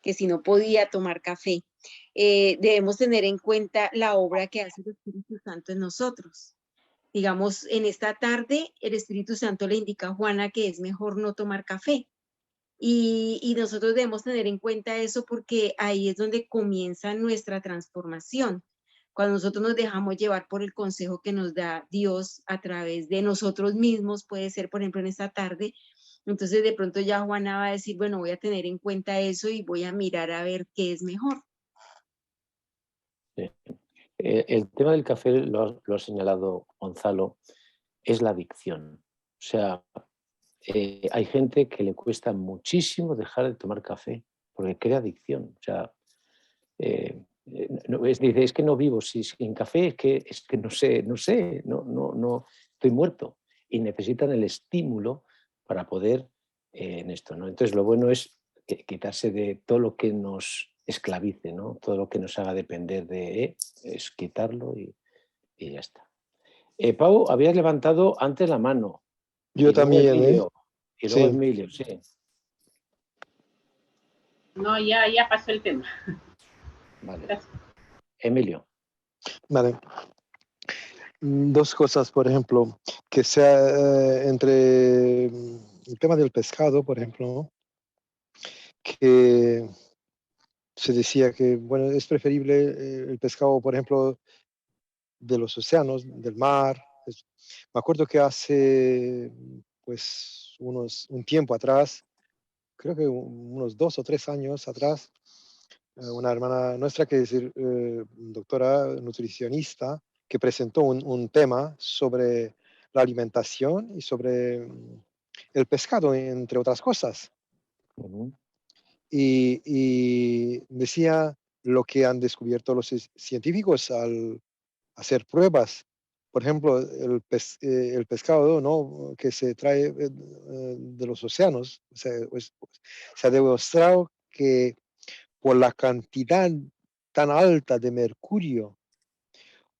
que si no podía tomar café, debemos tener en cuenta la obra que hace el Espíritu Santo en nosotros. Digamos, en esta tarde el Espíritu Santo le indica a Juana que es mejor no tomar café. Y nosotros debemos tener en cuenta eso porque ahí es donde comienza nuestra transformación. Cuando nosotros nos dejamos llevar por el consejo que nos da Dios a través de nosotros mismos, puede ser, por ejemplo, en esta tarde, entonces de pronto ya Juana va a decir, bueno, voy a tener en cuenta eso y voy a mirar a ver qué es mejor.
Sí. El tema del café, lo ha señalado Gonzalo, es la adicción. O sea, hay gente que le cuesta muchísimo dejar de tomar café porque crea adicción. O sea, dice, es que no vivo sin café, es que no sé, no, estoy muerto. Y necesitan el estímulo para poder en esto, ¿no? Entonces, lo bueno es quitarse de todo lo que nos esclavice, ¿no? Todo lo que nos haga depender de es quitarlo y ya está. Pau, habías levantado antes la mano.
Yo también,
Emilio, y luego
Sí.
Emilio, sí.
No, ya pasó el tema.
Vale.
Gracias.
Emilio.
Vale. Dos cosas, por ejemplo, que sea entre el tema del pescado, por ejemplo, que se decía que, bueno, es preferible el pescado, por ejemplo, de los océanos, del mar. Me acuerdo que hace, pues, un tiempo atrás, creo que unos 2 o 3 años atrás, una hermana nuestra que es doctora nutricionista, que presentó un tema sobre la alimentación y sobre el pescado, entre otras cosas. Y decía lo que han descubierto los científicos al hacer pruebas. Por ejemplo, el pescado, ¿no?, que se trae de los océanos, se ha demostrado que por la cantidad tan alta de mercurio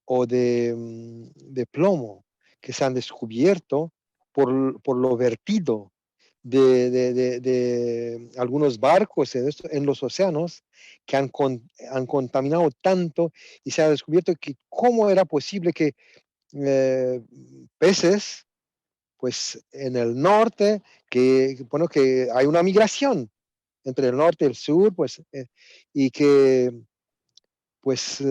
o de plomo que se han descubierto por lo vertido de algunos barcos en los océanos, que han contaminado tanto, y se ha descubierto que cómo era posible que peces, pues en el norte, que hay una migración entre el norte y el sur, pues, y que pues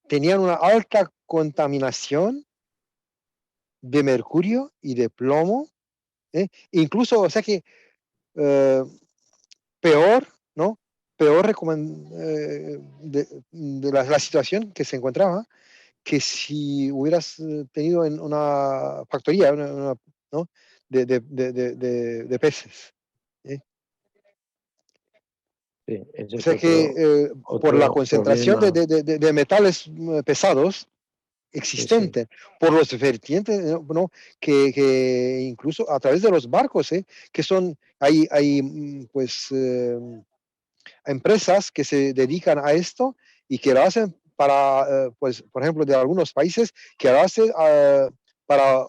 tenían una alta contaminación de mercurio y de plomo, incluso, o sea que peor, ¿no? Peor de la situación que se encontraba, que si hubieras tenido en una factoría, ¿no?, de peces.
Sí,
O sea que por la concentración de metales pesados, existente por los vertientes, ¿no? que incluso a través de los barcos, que son, hay pues empresas que se dedican a esto y que lo hacen para, pues, por ejemplo, de algunos países, que lo hacen para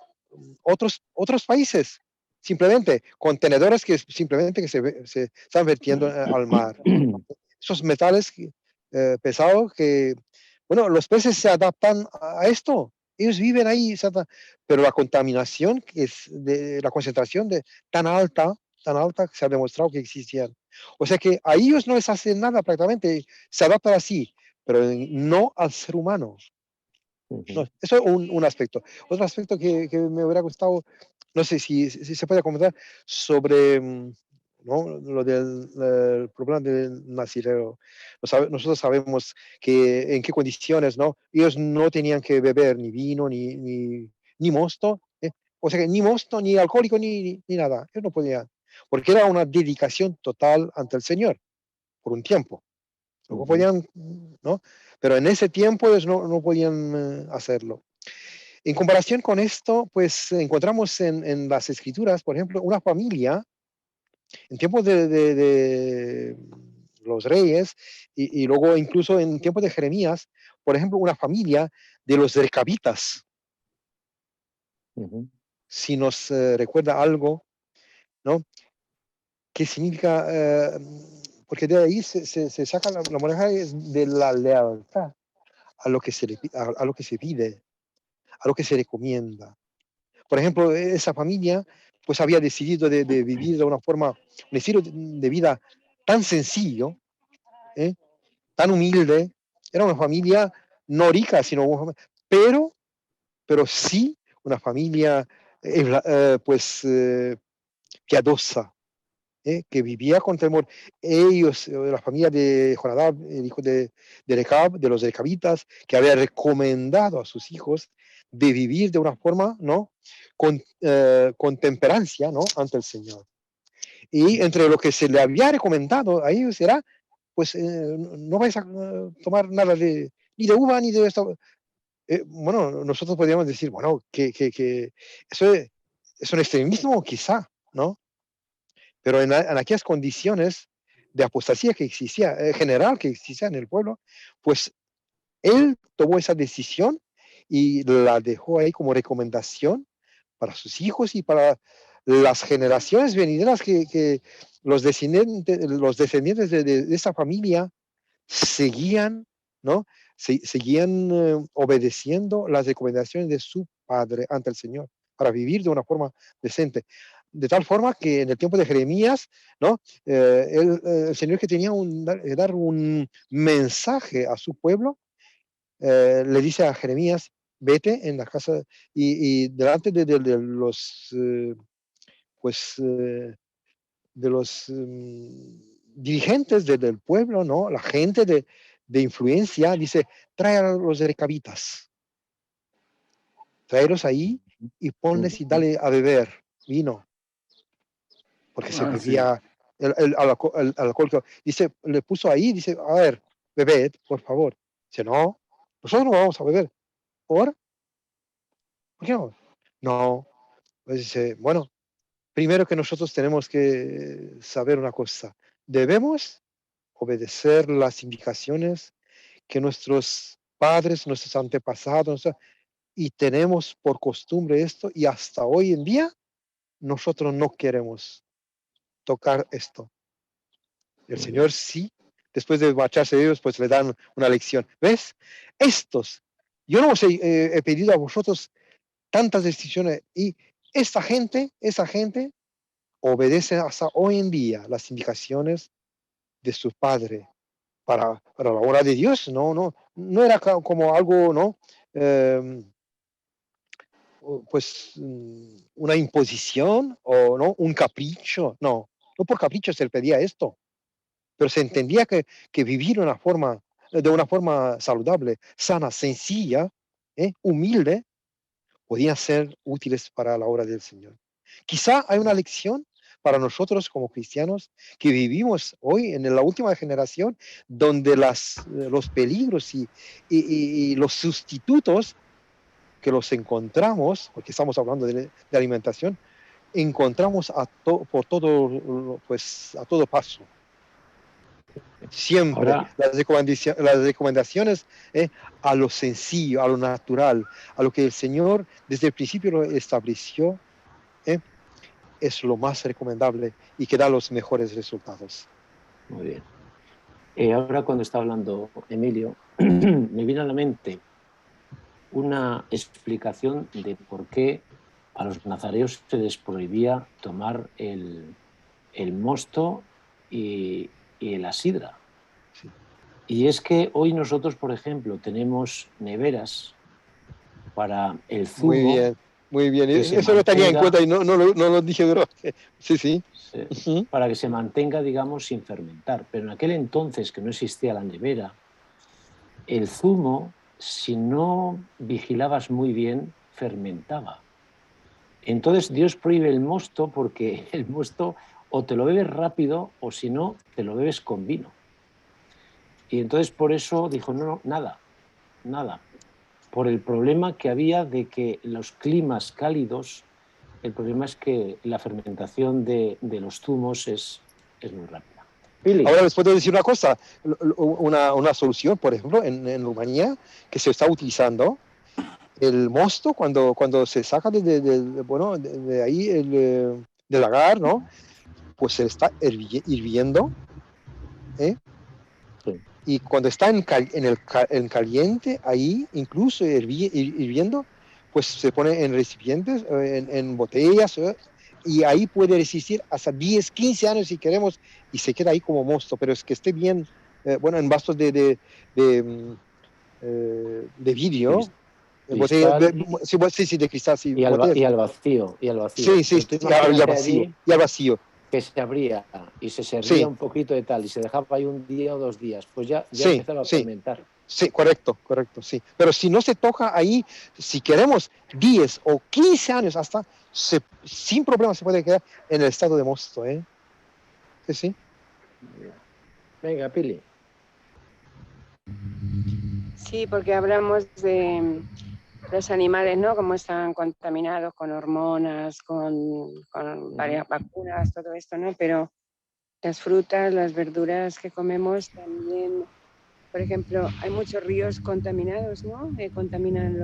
otros países, simplemente contenedores que simplemente que se están vertiendo al mar. Esos metales pesados que, bueno, los peces se adaptan a esto, ellos viven ahí, pero la contaminación, que es de la concentración tan alta que se ha demostrado que existían. O sea que a ellos no les hacen nada prácticamente, se adaptan así, pero no al ser humano. No, eso es un aspecto. Otro aspecto que me hubiera gustado, no sé si se puede comentar sobre ¿no? Lo del problema del Nazireo. Nosotros sabemos que en qué condiciones, ¿no? Ellos no tenían que beber ni vino, ni mosto. O sea que ni mosto, ni alcohólico, ni nada. Ellos no podían. Porque era una dedicación total ante el Señor, por un tiempo. Luego podían, ¿no? Pero en ese tiempo ellos no podían hacerlo. En comparación con esto, pues encontramos en las Escrituras, por ejemplo, una familia, en tiempos de los reyes, y luego incluso en tiempos de Jeremías, por ejemplo, una familia de los recabitas. Si nos recuerda algo, ¿no? ¿Qué significa? Porque de ahí se saca la moneda de la lealtad a lo que se pide, a lo que se recomienda. Por ejemplo, esa familia pues había decidido de vivir de una forma, un estilo de vida tan sencillo, tan humilde. Era una familia no rica, pero sí una familia pues piadosa, que vivía con temor. Ellos, la familia de Jonadab, el hijo de Recab, de los recabitas, que había recomendado a sus hijos de vivir de una forma, ¿no? Con temperancia, ¿no? Ante el Señor. Y entre lo que se le había recomendado a ellos era, pues, no vais a tomar nada ni de uva, ni de esto. Bueno, nosotros podríamos decir, bueno, que eso es un extremismo, quizá, ¿no? Pero en aquellas condiciones de apostasía que existía, general que existía en el pueblo, pues él tomó esa decisión y la dejó ahí como recomendación para sus hijos y para las generaciones venideras, que los descendientes de esa familia seguían, ¿no? Seguían obedeciendo las recomendaciones de su padre ante el Señor para vivir de una forma decente. De tal forma que en el tiempo de Jeremías, ¿no? El Señor, que tenía dar un mensaje a su pueblo, le dice a Jeremías: vete en la casa y delante de los pues de los dirigentes del pueblo, ¿no? La gente de influencia, dice: trae a los recabitas, tráelos ahí y ponles y dale a beber vino, porque se bebía el alcohol. Dice, le puso ahí, dice: a ver, bebed, por favor. Dice: no, nosotros no vamos a beber. ¿Por qué no? No. Pues dice: bueno, primero que nosotros tenemos que saber una cosa: debemos obedecer las indicaciones que nuestros padres, nuestros antepasados, y tenemos por costumbre esto, y hasta hoy en día nosotros no queremos tocar esto. El Señor sí, después de marcharse de ellos, pues le dan una lección. ¿Ves? Yo no os he pedido a vosotros tantas decisiones, y esa gente obedece hasta hoy en día las indicaciones de su padre para la obra de Dios. No era como algo, ¿no? Pues una imposición o no un capricho. No por capricho se le pedía esto, pero se entendía que vivir de una forma saludable, sana, sencilla, humilde, podían ser útiles para la obra del Señor. Quizá hay una lección para nosotros como cristianos que vivimos hoy en la última generación, donde los peligros y los sustitutos que los encontramos, porque estamos hablando de alimentación, encontramos por todo, pues, a todo paso. Siempre
Ahora,
las recomendaciones a lo sencillo, a lo natural, a lo que el Señor desde el principio lo estableció, es lo más recomendable y que da los mejores resultados.
muy bien. Ahora cuando está hablando Emilio, me viene a la mente una explicación de por qué a los nazareos se les prohibía tomar el mosto y la sidra.
Sí.
Y es que hoy nosotros, por ejemplo, tenemos neveras para el zumo.
Muy bien, muy bien.
Que se
Eso lo tenía en
mantenga-
cuenta y no lo dije, pero sí, sí.
para que se mantenga, digamos, sin fermentar. Pero en aquel entonces, que no existía la nevera, el zumo, si no vigilabas muy bien, fermentaba. Entonces Dios prohíbe el mosto porque el mosto o te lo bebes rápido o si no, te lo bebes con vino. Y entonces por eso dijo, no, nada. Por el problema que había de que los climas cálidos, el problema es que la fermentación de los zumos es muy rápida. Pili.
Ahora les puedo decir una cosa, una solución, por ejemplo, en Rumanía, que se está utilizando, el mosto cuando se saca de ahí, del lagar, ¿no? Pues se está hirviendo, ¿eh?
Sí.
Y cuando está en caliente, ahí, incluso hirviendo, pues se pone en recipientes, en botellas, y ahí puede resistir hasta 10, 15 años si queremos, y se queda ahí como mosto, pero es que esté bien, en vasos de vidrio, en botellas, sí, de cristal, sí.
Y al
botellas.
vacío.
Sí,
Pero tú
y al
imagínate
vacío,
allí
y al vacío.
que se abría y se servía
Sí.
un poquito de tal y se dejaba ahí un día o 2 días, pues ya
Sí,
empezaba a
sí.
fermentar.
Sí, correcto, sí. Pero si no se toca ahí, si queremos 10 o 15 años hasta, sin problema se puede quedar en el estado de mosto, ¿eh? Sí, sí.
Venga, Pili.
Sí, porque hablamos de los animales, ¿no? Cómo están contaminados con hormonas, con varias vacunas, todo esto, ¿no? Pero las frutas, las verduras que comemos también, por ejemplo, hay muchos ríos contaminados, ¿no? Contaminan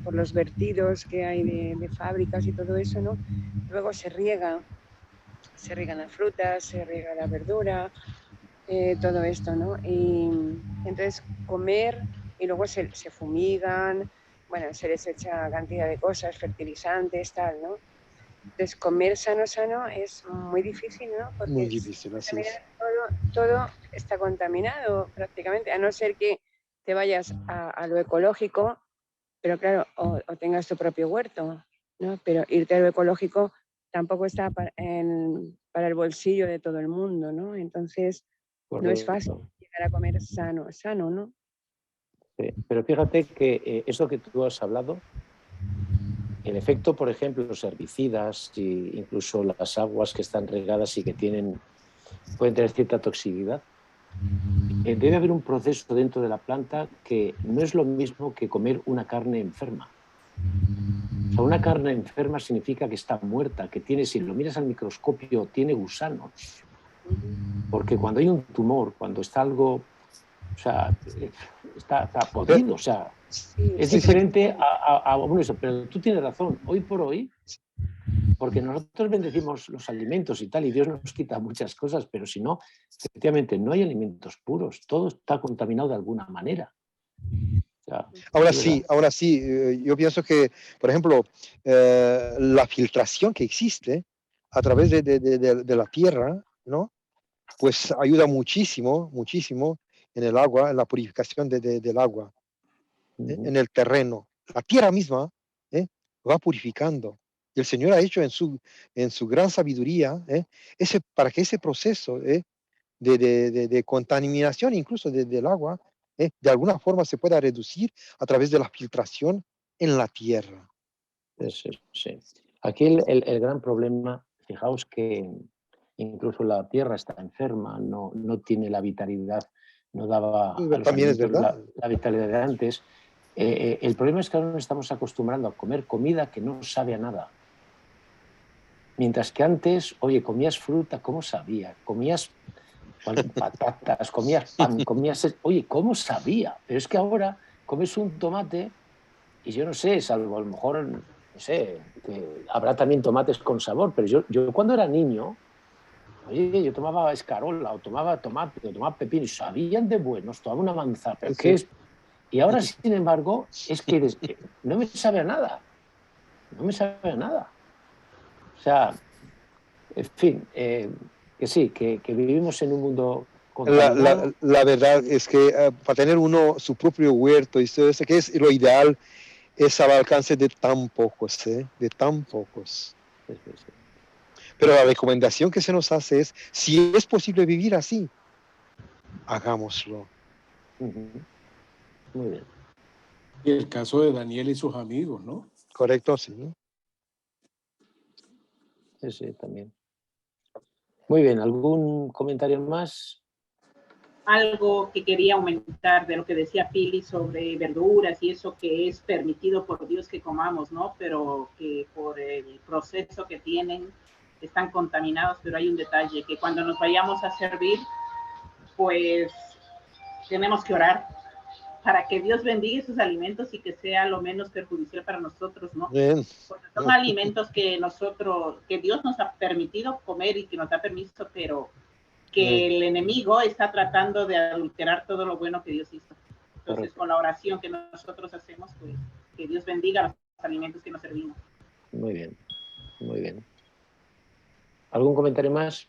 por los vertidos que hay de fábricas y todo eso, ¿no? Luego se riegan las frutas, se riega la verdura, todo esto, ¿no? Y entonces comer y luego se fumigan, bueno, se les echa cantidad de cosas, fertilizantes, tal, ¿no? Entonces comer sano es muy difícil, ¿no? Porque
Muy difícil, así es.
todo está contaminado prácticamente, a no ser que te vayas a lo ecológico, pero claro, o tengas tu propio huerto, ¿no? Pero irte a lo ecológico tampoco está para el bolsillo de todo el mundo, ¿no? Entonces no es fácil llegar a comer sano, ¿no?
Sí, pero fíjate que eso que tú has hablado, el efecto, por ejemplo, los herbicidas e incluso las aguas que están regadas y que pueden tener cierta toxicidad, debe haber un proceso dentro de la planta que no es lo mismo que comer una carne enferma. O sea, una carne enferma significa que está muerta, que tiene, si lo miras al microscopio, tiene gusanos. Porque cuando hay un tumor, cuando está algo, o sea, está podrido, o sea, es diferente bueno, eso, pero tú tienes razón, hoy por hoy, porque nosotros bendecimos los alimentos y tal, y Dios nos quita muchas cosas, pero si no, efectivamente, no hay alimentos puros, todo está contaminado de alguna manera. O sea,
Ahora sí, yo pienso que, por ejemplo, la filtración que existe a través de la tierra, ¿no? Pues ayuda muchísimo en el agua, en la purificación del agua, en el terreno. La tierra misma va purificando. Y el Señor ha hecho en su gran sabiduría para que ese proceso de contaminación incluso del agua, de alguna forma se pueda reducir a través de la filtración en la tierra.
Sí. Aquí el gran problema, fijaos que incluso la tierra está enferma, no tiene la vitalidad, no daba a los
También es
alimentos
verdad.
la vitalidad de antes. El problema es que ahora nos estamos acostumbrando a comer comida que no sabe a nada. Mientras que antes, oye, comías fruta, ¿cómo sabía? Comías patatas, comías pan, comías... Oye, ¿cómo sabía? Pero es que ahora comes un tomate y yo no sé, salvo a lo mejor, no sé, que habrá también tomates con sabor, pero yo cuando era niño, oye, yo tomaba escarola o tomaba tomate o tomaba pepino y sabían de buenos, tomaba una manzana, pero ¿qué es? Y ahora, sin embargo, es que no me sabe a nada. No me sabe a nada. O sea, en fin, que sí, que vivimos en un mundo contaminado.
La verdad es que para tener uno su propio huerto y todo eso, que es lo ideal, es al alcance de tan pocos, de tan pocos. Pero la recomendación que se nos hace es, si es posible vivir así, hagámoslo.
Muy bien.
Y el caso de Daniel y sus amigos, ¿no?
Correcto, sí.
Sí, sí, también. Muy bien, ¿algún comentario más?
Algo que quería aumentar de lo que decía Pili sobre verduras y eso que es permitido por Dios que comamos, ¿no? Pero que por el proceso que tienen están contaminados, pero hay un detalle, que cuando nos vayamos a servir, pues tenemos que orar para que Dios bendiga esos alimentos y que sea lo menos perjudicial para nosotros, ¿no?
Bien.
Porque son alimentos que Dios nos ha permitido comer y que nos da permiso, pero que el enemigo está tratando de adulterar todo lo bueno que Dios hizo. Entonces, con la oración que nosotros hacemos, pues, que Dios bendiga los alimentos que nos servimos.
Muy bien, muy bien. ¿Algún comentario más?